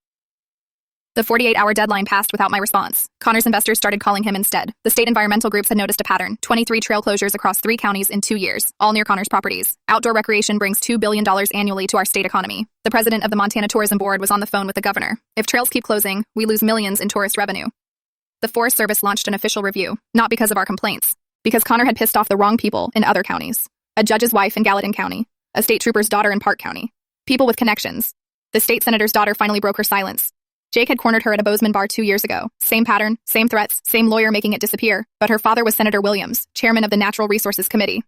The 48-hour deadline passed without my response. Connor's investors started calling him instead. The state environmental groups had noticed a pattern. 23 trail closures across 3 counties in 2 years, all near Connor's properties. Outdoor recreation brings $2 billion annually to our state economy. The president of the Montana Tourism Board was on the phone with the governor. If trails keep closing, we lose millions in tourist revenue. The Forest Service launched an official review, not because of our complaints, because Connor had pissed off the wrong people in other counties. A judge's wife in Gallatin County, a state trooper's daughter in Park County. People with connections. The state senator's daughter finally broke her silence. Jake had cornered her at a Bozeman bar 2 years ago. Same pattern, same threats, same lawyer making it disappear. But her father was Senator Williams, chairman of the Natural Resources Committee.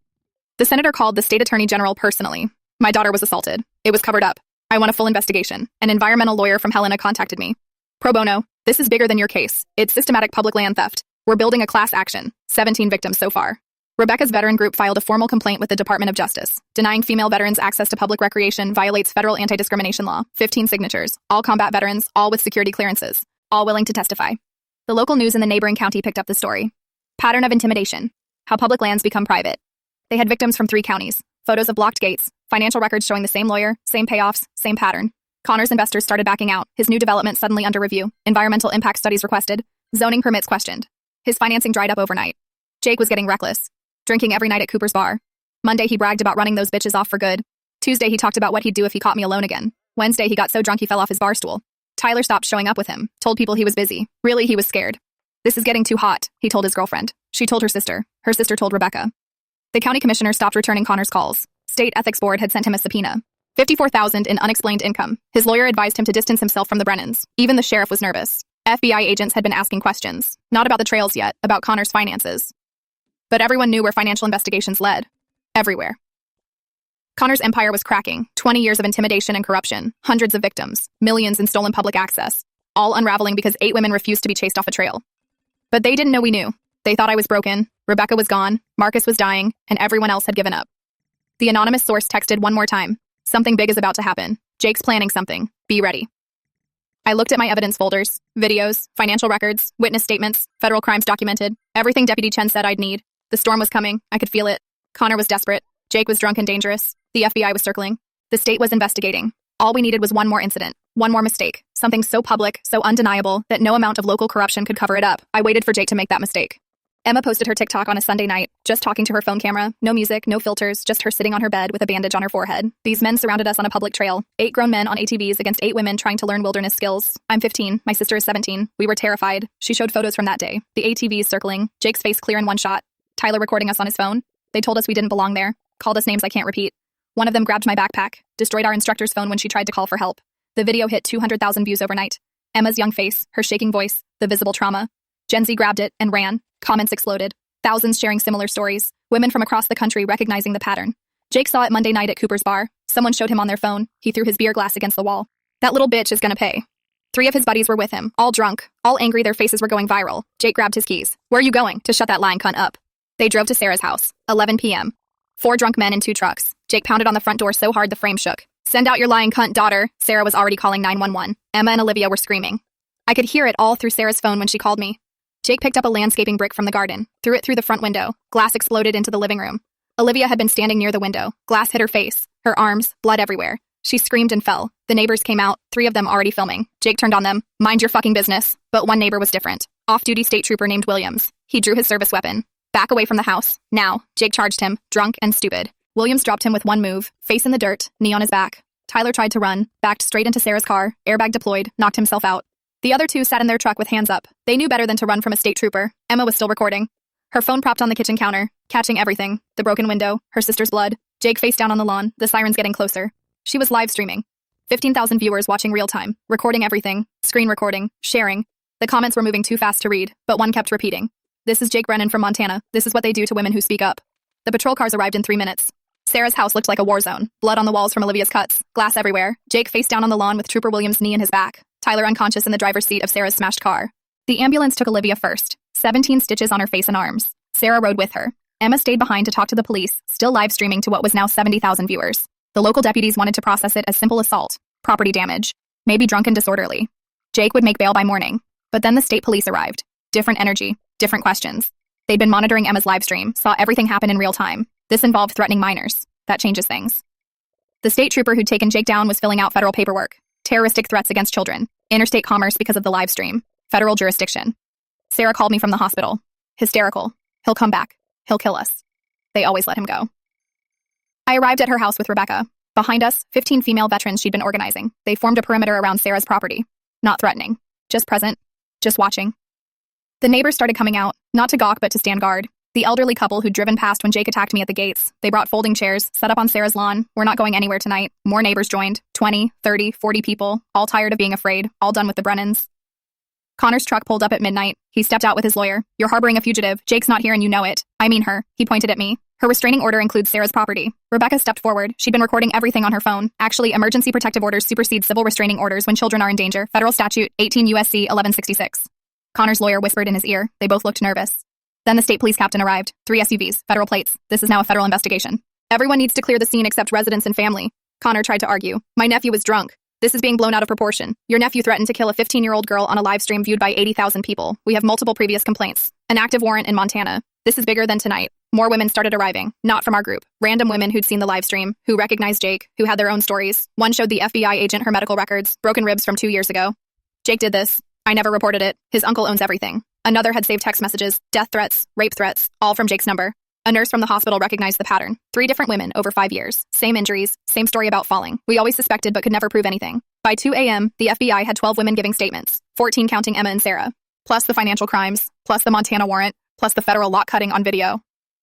The senator called the state attorney general personally. My daughter was assaulted. It was covered up. I want a full investigation. An environmental lawyer from Helena contacted me. Pro bono, this is bigger than your case. It's systematic public land theft. We're building a class action. 17 victims so far. Rebecca's veteran group filed a formal complaint with the Department of Justice. Denying female veterans access to public recreation violates federal anti-discrimination law. 15 signatures. All combat veterans, all with security clearances. All willing to testify. The local news in the neighboring county picked up the story. Pattern of intimidation. How public lands become private. They had victims from 3 counties. Photos of blocked gates. Financial records showing the same lawyer, same payoffs, same pattern. Connor's investors started backing out. His new development suddenly under review. Environmental impact studies requested. Zoning permits questioned. His financing dried up overnight. Jake was getting reckless. Drinking every night at Cooper's bar. Monday, he bragged about running those bitches off for good. Tuesday, he talked about what he'd do if he caught me alone again. Wednesday, he got so drunk he fell off his bar stool. Tyler stopped showing up with him, told people he was busy. Really, he was scared. This is getting too hot, he told his girlfriend. She told her sister. Her sister told Rebecca. The county commissioner stopped returning Connor's calls. State Ethics Board had sent him a subpoena. $54,000 in unexplained income. His lawyer advised him to distance himself from the Brennans. Even the sheriff was nervous. FBI agents had been asking questions. Not about the trails yet, about Connor's finances. But everyone knew where financial investigations led. Everywhere. Connor's empire was cracking. 20 years of intimidation and corruption. Hundreds of victims. Millions in stolen public access. All unraveling because 8 women refused to be chased off a trail. But they didn't know we knew. They thought I was broken. Rebecca was gone. Marcus was dying. And everyone else had given up. The anonymous source texted one more time. Something big is about to happen. Jake's planning something. Be ready. I looked at my evidence folders, videos, financial records, witness statements, federal crimes documented, everything Deputy Chen said I'd need. The storm was coming. I could feel it. Connor was desperate. Jake was drunk and dangerous. The FBI was circling. The state was investigating. All we needed was one more incident. One more mistake. Something so public, so undeniable, that no amount of local corruption could cover it up. I waited for Jake to make that mistake. Emma posted her TikTok on a Sunday night, just talking to her phone camera. No music, no filters, just her sitting on her bed with a bandage on her forehead. These men surrounded us on a public trail. 8 grown men on ATVs against 8 women trying to learn wilderness skills. I'm 15. My sister is 17. We were terrified. She showed photos from that day. The ATVs circling. Jake's face clear in one shot. Tyler recording us on his phone. They told us we didn't belong there. Called us names I can't repeat. One of them grabbed my backpack. Destroyed our instructor's phone when she tried to call for help. The video hit 200,000 views overnight. Emma's young face, her shaking voice, the visible trauma. Gen Z grabbed it and ran. Comments exploded. Thousands sharing similar stories. Women from across the country recognizing the pattern. Jake saw it Monday night at Cooper's bar. Someone showed him on their phone. He threw his beer glass against the wall. That little bitch is gonna pay. 3 of his buddies were with him, all drunk, all angry their faces were going viral. Jake grabbed his keys. Where are you going? To shut that lying cunt up. They drove to Sarah's house. 11 p.m. 4 drunk men in 2 trucks. Jake pounded on the front door so hard the frame shook. Send out your lying cunt daughter. Sarah was already calling 911. Emma and Olivia were screaming. I could hear it all through Sarah's phone when she called me. Jake picked up a landscaping brick from the garden, threw it through the front window. Glass exploded into the living room. Olivia had been standing near the window. Glass hit her face, her arms, blood everywhere. She screamed and fell. The neighbors came out, 3 of them already filming. Jake turned on them. Mind your fucking business. But one neighbor was different. Off-duty state trooper named Williams. He drew his service weapon. Back away from the house. Now. Jake charged him, drunk and stupid. Williams dropped him with one move, face in the dirt, knee on his back. Tyler tried to run, backed straight into Sarah's car, airbag deployed, knocked himself out. The other 2 sat in their truck with hands up. They knew better than to run from a state trooper. Emma was still recording. Her phone propped on the kitchen counter, catching everything. The broken window, her sister's blood. Jake face down on the lawn, the sirens getting closer. She was live streaming. 15,000 viewers watching real time, recording everything, screen recording, sharing. The comments were moving too fast to read, but one kept repeating. This is Jake Brennan from Montana. This is what they do to women who speak up. The patrol cars arrived in 3 minutes. Sarah's house looked like a war zone. Blood on the walls from Olivia's cuts, glass everywhere. Jake face down on the lawn with Trooper Williams' knee in his back. Tyler unconscious in the driver's seat of Sarah's smashed car. The ambulance took Olivia first. 17 stitches on her face and arms. Sarah rode with her. Emma stayed behind to talk to the police, still live streaming to what was now 70,000 viewers. The local deputies wanted to process it as simple assault, property damage, maybe drunk and disorderly. Jake would make bail by morning. But then the state police arrived. Different energy, different questions. They'd been monitoring Emma's live stream, saw everything happen in real time. This involved threatening minors. That changes things. The state trooper who'd taken Jake down was filling out federal paperwork. Terroristic threats against children. Interstate commerce because of the live stream. Federal jurisdiction. Sarah called me from the hospital. Hysterical. He'll come back. He'll kill us. They always let him go. I arrived at her house with Rebecca. Behind us, 15 female veterans she'd been organizing. They formed a perimeter around Sarah's property. Not threatening. Just present. Just watching. The neighbors started coming out, not to gawk but to stand guard. The elderly couple who'd driven past when Jake attacked me at the gates. They brought folding chairs, set up on Sarah's lawn. We're not going anywhere tonight. More neighbors joined. 20, 30, 40 people, all tired of being afraid, all done with the Brennans. Connor's truck pulled up at midnight. He stepped out with his lawyer. You're harboring a fugitive. Jake's not here and you know it. I mean her. He pointed at me. Her restraining order includes Sarah's property. Rebecca stepped forward. She'd been recording everything on her phone. Actually, emergency protective orders supersede civil restraining orders when children are in danger. Federal statute 18 U.S.C. 1166. Connor's lawyer whispered in his ear. They both looked nervous. Then the state police captain arrived. 3 SUVs, federal plates. This is now a federal investigation. Everyone needs to clear the scene except residents and family. Connor tried to argue. My nephew was drunk. This is being blown out of proportion. Your nephew threatened to kill a 15-year-old girl on a live stream viewed by 80,000 people. We have multiple previous complaints. An active warrant in Montana. This is bigger than tonight. More women started arriving, not from our group. Random women who'd seen the live stream, who recognized Jake, who had their own stories. One showed the FBI agent her medical records, broken ribs from 2 years ago. Jake did this. I never reported it. His uncle owns everything. Another had saved text messages, death threats, rape threats, all from Jake's number. A nurse from the hospital recognized the pattern. 3 different women over 5 years. Same injuries, same story about falling. We always suspected but could never prove anything. By 2 a.m., the FBI had 12 women giving statements, 14 counting Emma and Sarah. Plus the financial crimes, plus the Montana warrant, plus the federal lot cutting on video.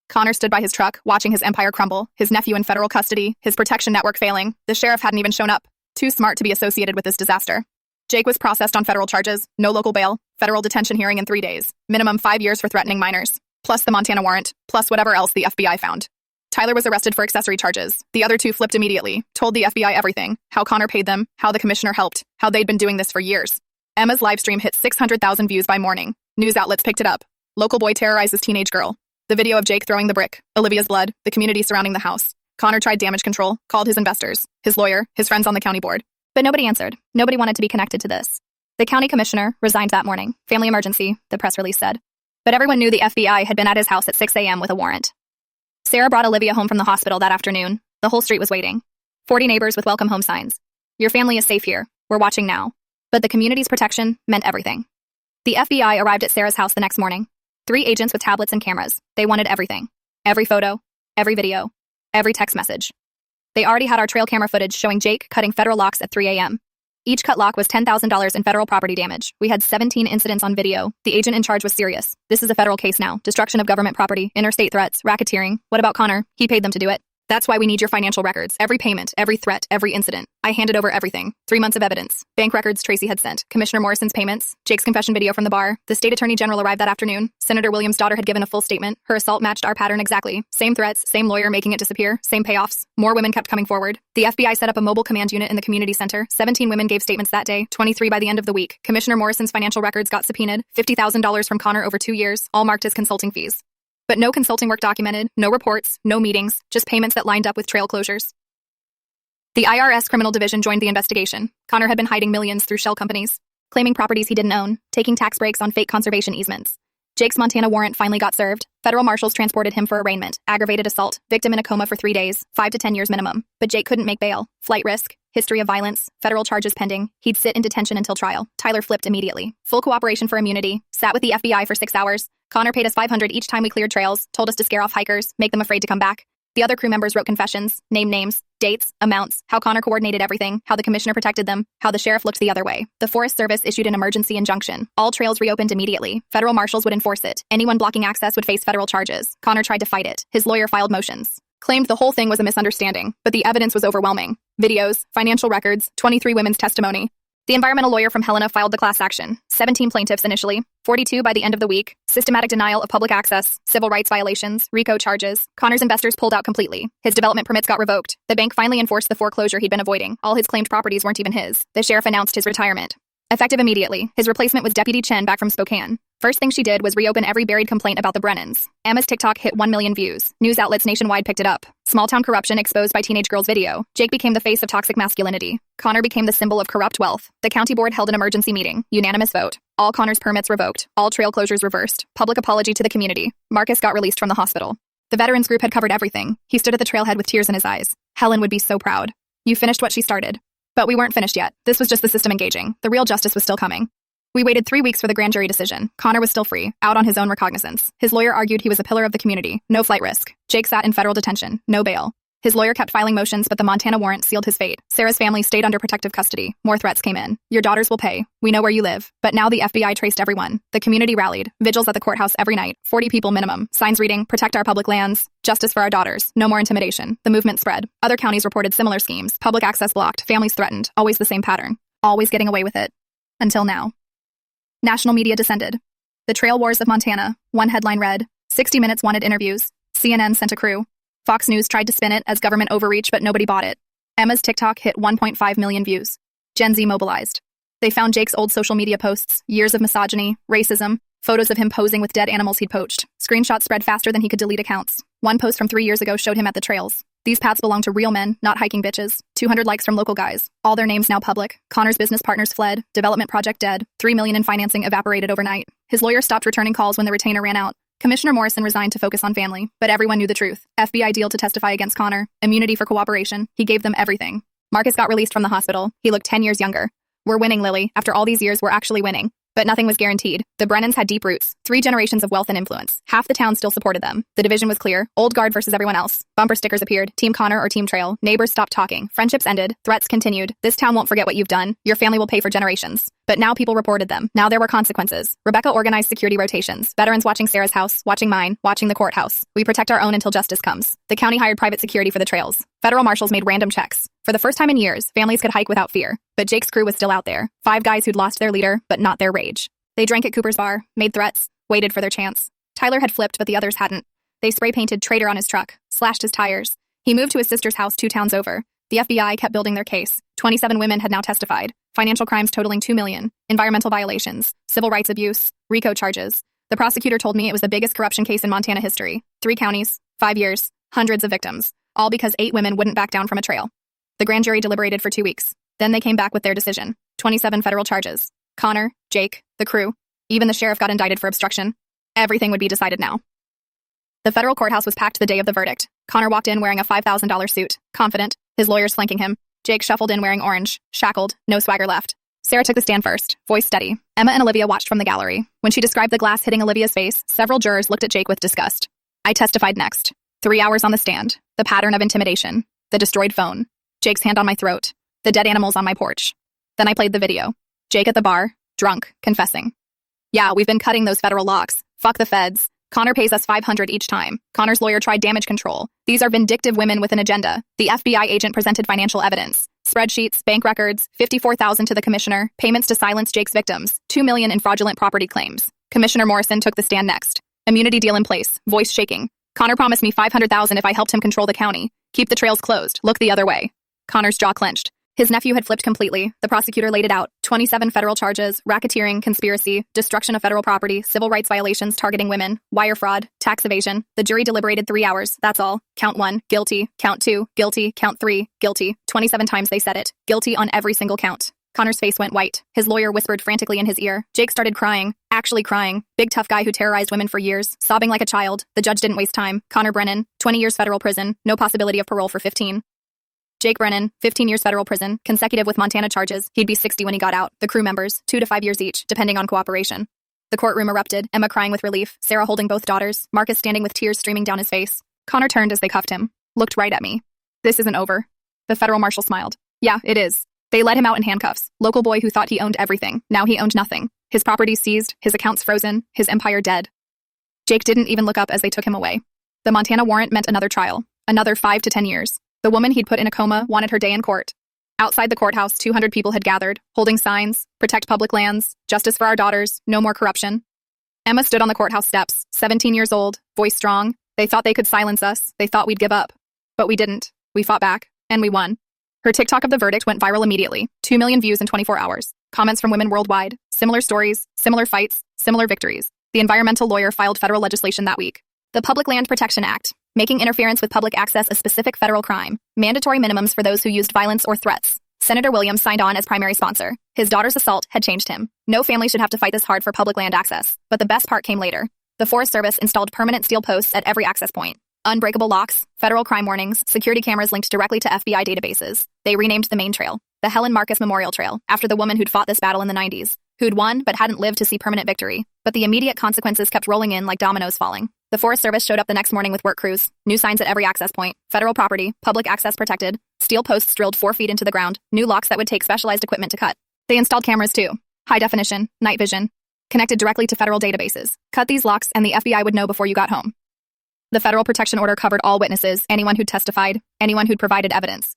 Connor stood by his truck, watching his empire crumble, his nephew in federal custody, his protection network failing. The sheriff hadn't even shown up. Too smart to be associated with this disaster. Jake was processed on federal charges, no local bail, federal detention hearing in 3 days, minimum 5 years for threatening minors, plus the Montana warrant, plus whatever else the FBI found. Tyler was arrested for accessory charges. The other 2 flipped immediately, told the FBI everything, how Connor paid them, how the commissioner helped, how they'd been doing this for years. Emma's live stream hit 600,000 views by morning. News outlets picked it up. Local boy terrorizes teenage girl. The video of Jake throwing the brick, Olivia's blood, the community surrounding the house. Connor tried damage control, called his investors, his lawyer, his friends on the county board. But nobody answered. Nobody wanted to be connected to this. The county commissioner resigned that morning. Family emergency, the press release said. But everyone knew the FBI had been at his house at 6 a.m. with a warrant. Sarah brought Olivia home from the hospital that afternoon. The whole street was waiting. 40 neighbors with welcome home signs. Your family is safe here. We're watching now. But the community's protection meant everything. The FBI arrived at Sarah's house the next morning. 3 agents with tablets and cameras. They wanted everything. Every photo, every video, every text message. They already had our trail camera footage showing Jake cutting federal locks at 3 a.m. Each cut lock was $10,000 in federal property damage. We had 17 incidents on video. The agent in charge was serious. This is a federal case now. Destruction of government property, interstate threats, racketeering. What about Connor? He paid them to do it. That's why we need your financial records. Every payment, every threat, every incident. I handed over everything. 3 months of evidence. Bank records Tracy had sent. Commissioner Morrison's payments. Jake's confession video from the bar. The state attorney general arrived that afternoon. Senator Williams' daughter had given a full statement. Her assault matched our pattern exactly. Same threats, same lawyer making it disappear, same payoffs. More women kept coming forward. The FBI set up a mobile command unit in the community center. 17 women gave statements that day, 23 by the end of the week. Commissioner Morrison's financial records got subpoenaed. $50,000 from Connor over 2 years, all marked as consulting fees. But no consulting work documented, no reports, no meetings, just payments that lined up with trail closures. The IRS Criminal Division joined the investigation. Connor had been hiding millions through shell companies, claiming properties he didn't own, taking tax breaks on fake conservation easements. Jake's Montana warrant finally got served. Federal marshals transported him for arraignment, aggravated assault, victim in a coma for 3 days, 5 to 10 years minimum. But Jake couldn't make bail. Flight risk, history of violence, federal charges pending. He'd sit in detention until trial. Tyler flipped immediately. Full cooperation for immunity, sat with the FBI for 6 hours. Connor paid us $500 each time we cleared trails, told us to scare off hikers, make them afraid to come back. The other crew members wrote confessions, named names, dates, amounts, how Connor coordinated everything, how the commissioner protected them, how the sheriff looked the other way. The Forest Service issued an emergency injunction. All trails reopened immediately. Federal marshals would enforce it. Anyone blocking access would face federal charges. Connor tried to fight it. His lawyer filed motions. Claimed the whole thing was a misunderstanding, but the evidence was overwhelming. Videos, financial records, 23 women's testimony. The environmental lawyer from Helena filed the class action. 17 plaintiffs initially, 42 by the end of the week. Systematic denial of public access, civil rights violations, RICO charges. Connor's investors pulled out completely. His development permits got revoked. The bank finally enforced the foreclosure he'd been avoiding. All his claimed properties weren't even his. The sheriff announced his retirement. Effective immediately, his replacement was Deputy Chen back from Spokane. First thing she did was reopen every buried complaint about the Brennans. Emma's TikTok hit 1 million views. News outlets nationwide picked it up. Small-town corruption exposed by teenage girls video. Jake became the face of toxic masculinity. Connor became the symbol of corrupt wealth. The county board held an emergency meeting. Unanimous vote. All Connor's permits revoked. All trail closures reversed. Public apology to the community. Marcus got released from the hospital. The veterans group had covered everything. He stood at the trailhead with tears in his eyes. Helen would be so proud. You finished what she started. But we weren't finished yet. This was just the system engaging. The real justice was still coming. We waited 3 weeks for the grand jury decision. Connor was still free, out on his own recognizance. His lawyer argued he was a pillar of the community, no flight risk. Jake sat in federal detention, no bail. His lawyer kept filing motions, but the Montana warrant sealed his fate. Sarah's family stayed under protective custody. More threats came in. Your daughters will pay. We know where you live. But now the FBI traced everyone. The community rallied. Vigils at the courthouse every night. 40 people minimum. Signs reading, protect our public lands. Justice for our daughters. No more intimidation. The movement spread. Other counties reported similar schemes. Public access blocked. Families threatened. Always the same pattern. Always getting away with it. Until now. National media descended. The Trail Wars of Montana. One headline read, 60 Minutes wanted interviews. CNN sent a crew. Fox News tried to spin it as government overreach, but nobody bought it. Emma's TikTok hit 1.5 million views. Gen Z mobilized. They found Jake's old social media posts, years of misogyny, racism, photos of him posing with dead animals he'd poached. Screenshots spread faster than he could delete accounts. One post from 3 years ago showed him at the trails. These paths belong to real men, not hiking bitches. 200 likes from local guys. All their names now public. Connor's business partners fled. Development project dead. $3 million in financing evaporated overnight. His lawyer stopped returning calls when the retainer ran out. Commissioner Morrison resigned to focus on family, but everyone knew the truth. FBI deal to testify against Connor. Immunity for cooperation. He gave them everything. Marcus got released from the hospital. He looked 10 years younger. We're winning, Lily. After all these years, we're actually winning. But nothing was guaranteed. The Brennans had deep roots, 3 generations of wealth and influence. Half the town still supported them. The division was clear. Old guard versus everyone else. Bumper stickers appeared. Team Connor or Team Trail. Neighbors stopped talking. Friendships ended. Threats continued. This town won't forget what you've done. Your family will pay for generations. But now people reported them. Now there were consequences. Rebecca organized security rotations. Veterans watching Sarah's house, watching mine, watching the courthouse. We protect our own until justice comes. The county hired private security for the trails. Federal marshals made random checks. For the first time in years, families could hike without fear. But Jake's crew was still out there. 5 guys who'd lost their leader, but not their rage. They drank at Cooper's bar, made threats, waited for their chance. Tyler had flipped, but the others hadn't. They spray-painted traitor on his truck, slashed his tires. He moved to his sister's house 2 towns over. The FBI kept building their case. 27 women had now testified. Financial crimes totaling $2 million. Environmental violations. Civil rights abuse. RICO charges. The prosecutor told me it was the biggest corruption case in Montana history. 3 counties, 5 years, hundreds of victims. All because 8 women wouldn't back down from a trail. The grand jury deliberated for 2 weeks. Then they came back with their decision. 27 federal charges. Connor, Jake, the crew. Even the sheriff got indicted for obstruction. Everything would be decided now. The federal courthouse was packed the day of the verdict. Connor walked in wearing a $5,000 suit, confident, his lawyers flanking him. Jake shuffled in wearing orange, shackled, no swagger left. Sarah took the stand first, voice steady. Emma and Olivia watched from the gallery. When she described the glass hitting Olivia's face, several jurors looked at Jake with disgust. I testified next. 3 hours on the stand. The pattern of intimidation. The destroyed phone. Jake's hand on my throat. The dead animals on my porch. Then I played the video. Jake at the bar, drunk, confessing. Yeah, we've been cutting those federal locks. Fuck the feds. Connor pays us $500 each time. Connor's lawyer tried damage control. These are vindictive women with an agenda. The FBI agent presented financial evidence. Spreadsheets, bank records, $54,000 to the commissioner, payments to silence Jake's victims, $2 million in fraudulent property claims. Commissioner Morrison took the stand next. Immunity deal in place, voice shaking. Connor promised me $500,000 if I helped him control the county. Keep the trails closed, look the other way. Connor's jaw clenched. His nephew had flipped completely. The prosecutor laid it out. 27 federal charges: racketeering, conspiracy, destruction of federal property, civil rights violations targeting women, wire fraud, tax evasion. The jury deliberated 3 hours. That's all. Count 1, guilty. Count 2, guilty. Count 3, guilty. 27 times they said it. Guilty on every single count. Connor's face went white. His lawyer whispered frantically in his ear. Jake started crying. Actually crying. Big tough guy who terrorized women for years, sobbing like a child. The judge didn't waste time. Connor Brennan, 20 years federal prison, no possibility of parole for 15. Jake Brennan, 15 years federal prison, consecutive with Montana charges. He'd be 60 when he got out. The crew members, 2 to 5 years each, depending on cooperation. The courtroom erupted, Emma crying with relief, Sarah holding both daughters, Marcus standing with tears streaming down his face. Connor turned as they cuffed him, looked right at me. This isn't over. The federal marshal smiled. Yeah, it is. They let him out in handcuffs. Local boy who thought he owned everything. Now he owned nothing. His properties seized, his accounts frozen, his empire dead. Jake didn't even look up as they took him away. The Montana warrant meant another trial, another 5 to 10 years. The woman he'd put in a coma wanted her day in court. Outside the courthouse, 200 people had gathered, holding signs, protect public lands, justice for our daughters, no more corruption. Emma stood on the courthouse steps, 17 years old, voice strong. They thought they could silence us. They thought we'd give up. But we didn't. We fought back, and we won. Her TikTok of the verdict went viral immediately. 2 million views in 24 hours. Comments from women worldwide. Similar stories, similar fights, similar victories. The environmental lawyer filed federal legislation that week. The Public Land Protection Act, making interference with public access a specific federal crime. Mandatory minimums for those who used violence or threats. Senator Williams signed on as primary sponsor. His daughter's assault had changed him. No family should have to fight this hard for public land access. But the best part came later. The Forest Service installed permanent steel posts at every access point. Unbreakable locks, federal crime warnings, security cameras linked directly to FBI databases. They renamed the main trail the Helen Marcus Memorial Trail, after the woman who'd fought this battle in the 90s, who'd won but hadn't lived to see permanent victory. But the immediate consequences kept rolling in like dominoes falling. The Forest Service showed up the next morning with work crews, new signs at every access point, federal property, public access protected, steel posts drilled 4 feet into the ground, new locks that would take specialized equipment to cut. They installed cameras too, high definition, night vision, connected directly to federal databases. Cut these locks and the FBI would know before you got home. The federal protection order covered all witnesses, anyone who'd testified, anyone who'd provided evidence.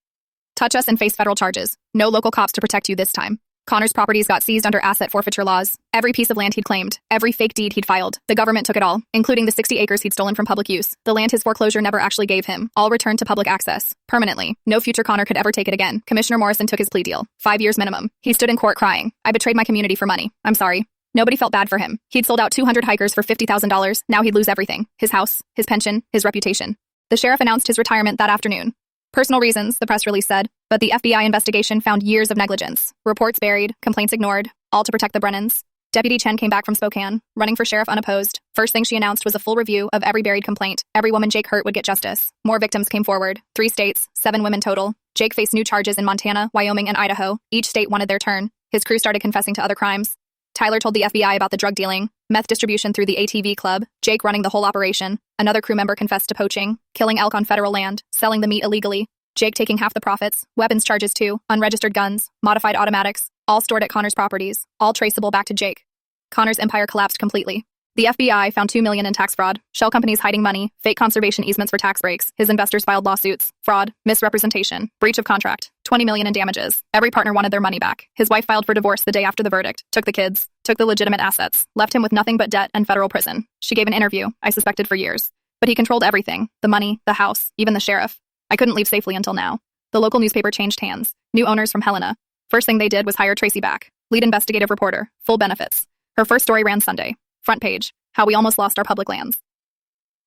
Touch us and face federal charges. No local cops to protect you this time. Connor's properties got seized under asset forfeiture laws. Every piece of land he'd claimed, every fake deed he'd filed, the government took it all, including the 60 acres he'd stolen from public use. The land his foreclosure never actually gave him, all returned to public access, permanently. No future Connor could ever take it again. Commissioner Morrison took his plea deal, 5 years minimum. He stood in court crying. I betrayed my community for money. I'm sorry. Nobody felt bad for him. He'd sold out 200 hikers for $50,000. Now he'd lose everything. His house, his pension, his reputation. The sheriff announced his retirement that afternoon. Personal reasons, the press release said, but the FBI investigation found years of negligence. Reports buried, complaints ignored, all to protect the Brennans. Deputy Chen came back from Spokane, running for sheriff unopposed. First thing she announced was a full review of every buried complaint. Every woman Jake hurt would get justice. More victims came forward. 3 states, 7 women total. Jake faced new charges in Montana, Wyoming, and Idaho. Each state wanted their turn. His crew started confessing to other crimes. Tyler told the FBI about the drug dealing, meth distribution through the ATV club, Jake running the whole operation. Another crew member confessed to poaching, killing elk on federal land, selling the meat illegally. Jake taking half the profits, weapons charges too, unregistered guns, modified automatics, all stored at Connor's properties, all traceable back to Jake. Connor's empire collapsed completely. The FBI found $2 million in tax fraud, shell companies hiding money, fake conservation easements for tax breaks. His investors filed lawsuits, fraud, misrepresentation, breach of contract, $20 million in damages. Every partner wanted their money back. His wife filed for divorce the day after the verdict, took the kids, took the legitimate assets, left him with nothing but debt and federal prison. She gave an interview, I suspected for years. But he controlled everything, the money, the house, even the sheriff. I couldn't leave safely until now. The local newspaper changed hands. New owners from Helena. First thing they did was hire Tracy back, lead investigative reporter, full benefits. Her first story ran Sunday. Front page. How we almost lost our public lands.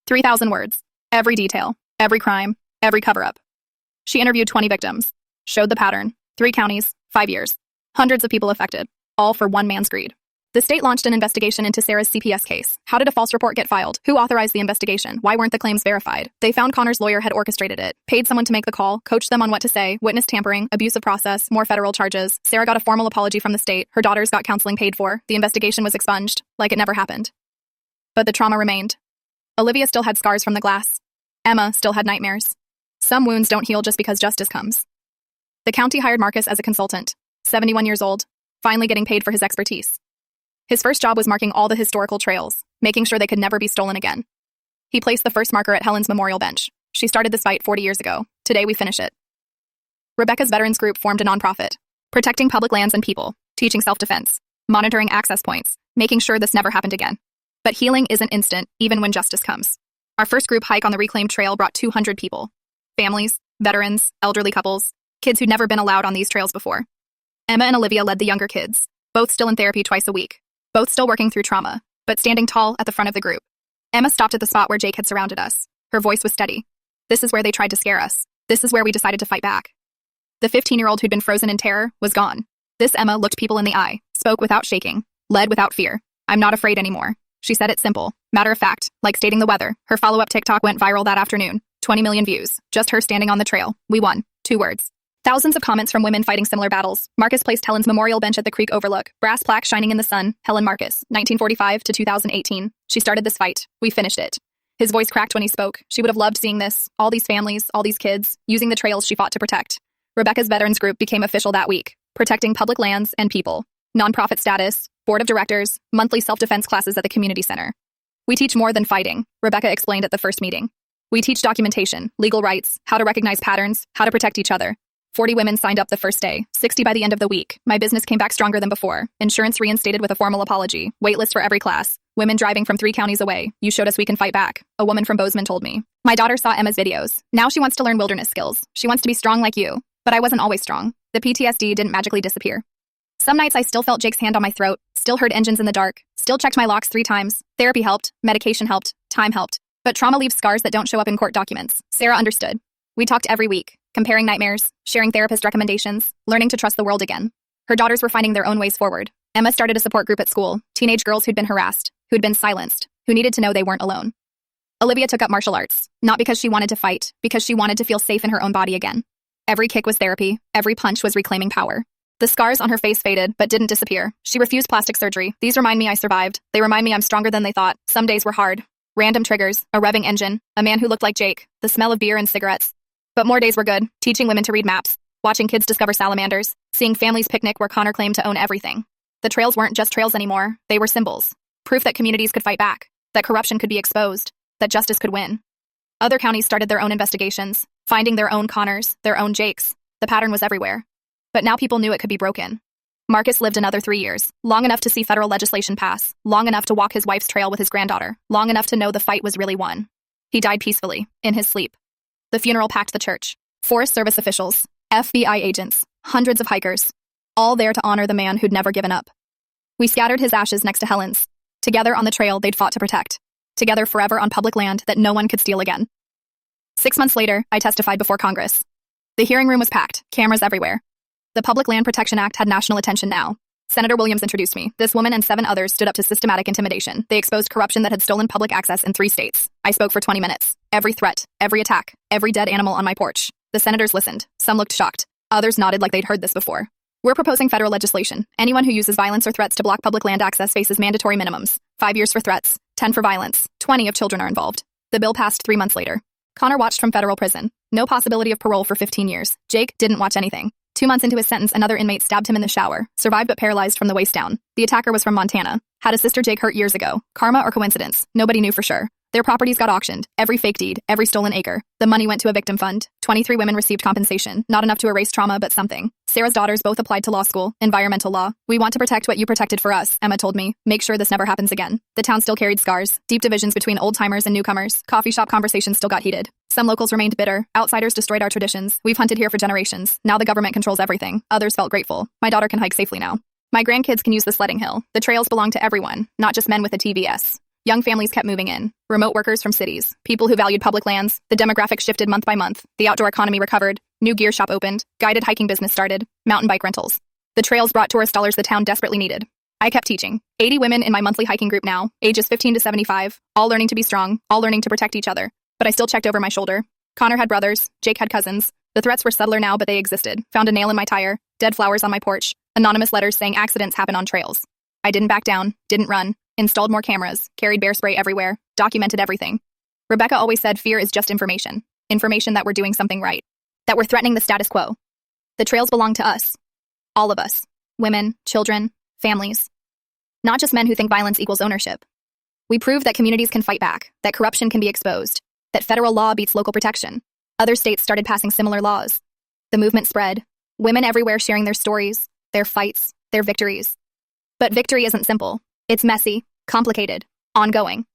3,000 words. Every detail. Every crime. Every cover-up. She interviewed 20 victims. Showed the pattern. 3 counties. 5 years. Hundreds of people affected. All for one man's greed. The state launched an investigation into Sarah's CPS case. How did a false report get filed? Who authorized the investigation? Why weren't the claims verified? They found Connor's lawyer had orchestrated it, paid someone to make the call, coached them on what to say, witness tampering, abusive process, more federal charges. Sarah got a formal apology from the state. Her daughters got counseling paid for. The investigation was expunged, like it never happened. But the trauma remained. Olivia still had scars from the glass. Emma still had nightmares. Some wounds don't heal just because justice comes. The county hired Marcus as a consultant, 71 years old, finally getting paid for his expertise. His first job was marking all the historical trails, making sure they could never be stolen again. He placed the first marker at Helen's memorial bench. She started this fight 40 years ago. Today we finish it. Rebecca's Veterans Group formed a nonprofit, protecting public lands and people, teaching self-defense, monitoring access points, making sure this never happened again. But healing isn't instant, even when justice comes. Our first group hike on the reclaimed trail brought 200 people. Families, veterans, elderly couples, kids who'd never been allowed on these trails before. Emma and Olivia led the younger kids, both still in therapy twice a week, both still working through trauma, but standing tall at the front of the group. Emma stopped at the spot where Jake had surrounded us. Her voice was steady. This is where they tried to scare us. This is where we decided to fight back. The 15-year-old who'd been frozen in terror was gone. This Emma looked people in the eye, spoke without shaking, led without fear. I'm not afraid anymore. She said it simple, matter of fact, like stating the weather. Her follow-up TikTok went viral that afternoon. 20 million views. Just her standing on the trail. We won. 2 words. Thousands of comments from women fighting similar battles. Marcus placed Helen's memorial bench at the creek overlook. Brass plaque shining in the sun. Helen Marcus, 1945 to 2018. She started this fight. We finished it. His voice cracked when he spoke. She would have loved seeing this. All these families, all these kids, using the trails she fought to protect. Rebecca's Veterans Group became official that week. Protecting public lands and people. Nonprofit status, board of directors, monthly self-defense classes at the community center. We teach more than fighting, Rebecca explained at the first meeting. We teach documentation, legal rights, how to recognize patterns, how to protect each other. 40 women signed up the first day, 60 by the end of the week. My business came back stronger than before. Insurance reinstated with a formal apology. Waitlist for every class. Women driving from 3 counties away. You showed us we can fight back. A woman from Bozeman told me. My daughter saw Emma's videos. Now she wants to learn wilderness skills. She wants to be strong like you. But I wasn't always strong. The PTSD didn't magically disappear. Some nights I still felt Jake's hand on my throat, still heard engines in the dark, still checked my locks 3 times. Therapy helped, medication helped, time helped. But trauma leaves scars that don't show up in court documents. Sarah understood. We talked every week, comparing nightmares, sharing therapist recommendations, learning to trust the world again. Her daughters were finding their own ways forward. Emma started a support group at school, teenage girls who'd been harassed, who'd been silenced, who needed to know they weren't alone. Olivia took up martial arts, not because she wanted to fight, because she wanted to feel safe in her own body again. Every kick was therapy, every punch was reclaiming power. The scars on her face faded, but didn't disappear. She refused plastic surgery. These remind me I survived. They remind me I'm stronger than they thought. Some days were hard. Random triggers, a revving engine, a man who looked like Jake, the smell of beer and cigarettes. But more days were good, teaching women to read maps, watching kids discover salamanders, seeing families picnic where Connor claimed to own everything. The trails weren't just trails anymore, they were symbols. Proof that communities could fight back, that corruption could be exposed, that justice could win. Other counties started their own investigations, finding their own Connors, their own Jakes. The pattern was everywhere. But now people knew it could be broken. Marcus lived another 3 years, long enough to see federal legislation pass, long enough to walk his wife's trail with his granddaughter, long enough to know the fight was really won. He died peacefully, in his sleep. The funeral packed the church. Forest Service officials, FBI agents, hundreds of hikers, all there to honor the man who'd never given up. We scattered his ashes next to Helen's. Together on the trail they'd fought to protect. Together forever on public land that no one could steal again. 6 months later, I testified before Congress. The hearing room was packed, cameras everywhere. The Public Land Protection Act had national attention now. Senator Williams introduced me. This woman and 7 others stood up to systematic intimidation. They exposed corruption that had stolen public access in 3 states. I spoke for 20 minutes. Every threat, every attack, every dead animal on my porch. The senators listened. Some looked shocked. Others nodded like they'd heard this before. We're proposing federal legislation. Anyone who uses violence or threats to block public land access faces mandatory minimums. 5 years for threats, 10 for violence, 20 if children are involved. The bill passed 3 months later. Connor watched from federal prison. No possibility of parole for 15 years. Jake didn't watch anything. 2 months into his sentence, another inmate stabbed him in the shower, survived but paralyzed from the waist down. The attacker was from Montana. Had a sister Jake hurt years ago. Karma or coincidence? Nobody knew for sure. Their properties got auctioned. Every fake deed, every stolen acre. The money went to a victim fund. 23 women received compensation. Not enough to erase trauma, but something. Sarah's daughters both applied to law school, environmental law. We want to protect what you protected for us, Emma told me. Make sure this never happens again. The town still carried scars. Deep divisions between old-timers and newcomers. Coffee shop conversations still got heated. Some locals remained bitter. Outsiders destroyed our traditions. We've hunted here for generations. Now the government controls everything. Others felt grateful. My daughter can hike safely now. My grandkids can use the sledding hill. The trails belong to everyone, not just men with a TVS. Young families kept moving in. Remote workers from cities. People who valued public lands. The demographics shifted month by month. The outdoor economy recovered. New gear shop opened. Guided hiking business started. Mountain bike rentals. The trails brought tourist dollars the town desperately needed. I kept teaching. 80 women in my monthly hiking group now, ages 15 to 75, all learning to be strong, all learning to protect each other. But I still checked over my shoulder. Connor had brothers. Jake had cousins. The threats were subtler now, but they existed. Found a nail in my tire. Dead flowers on my porch. Anonymous letters saying accidents happen on trails. I didn't back down. Didn't run. Installed more cameras, carried bear spray everywhere, documented everything. Rebecca always said fear is just information. Information that we're doing something right. That we're threatening the status quo. The trails belong to us. All of us. Women, children, families. Not just men who think violence equals ownership. We proved that communities can fight back, that corruption can be exposed, that federal law beats local protection. Other states started passing similar laws. The movement spread. Women everywhere sharing their stories, their fights, their victories. But victory isn't simple. It's messy, complicated, ongoing.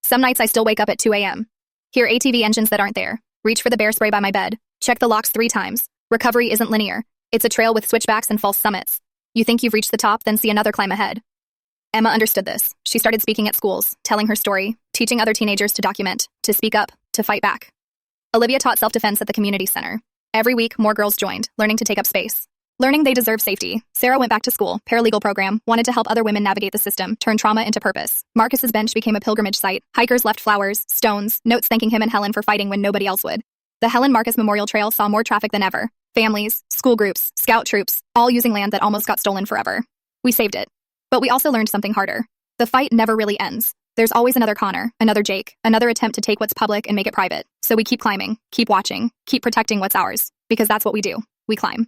Some nights I still wake up at 2 a.m., hear ATV engines that aren't there, reach for the bear spray by my bed, check the locks 3 times, Recovery isn't linear. It's a trail with switchbacks and false summits. You think you've reached the top, then see another climb ahead. Emma understood this. She started speaking at schools, telling her story, teaching other teenagers to document, to speak up, to fight back. Olivia taught self-defense at the community center. Every week, more girls joined, learning to take up space. Learning they deserve safety. Sarah went back to school, paralegal program, wanted to help other women navigate the system, turn trauma into purpose. Marcus's bench became a pilgrimage site. Hikers left flowers, stones, notes thanking him and Helen for fighting when nobody else would. The Helen Marcus Memorial Trail saw more traffic than ever. Families, school groups, scout troops, all using land that almost got stolen forever. We saved it. But we also learned something harder. The fight never really ends. There's always another Connor, another Jake, another attempt to take what's public and make it private. So we keep climbing, keep watching, keep protecting what's ours. Because that's what we do. We climb.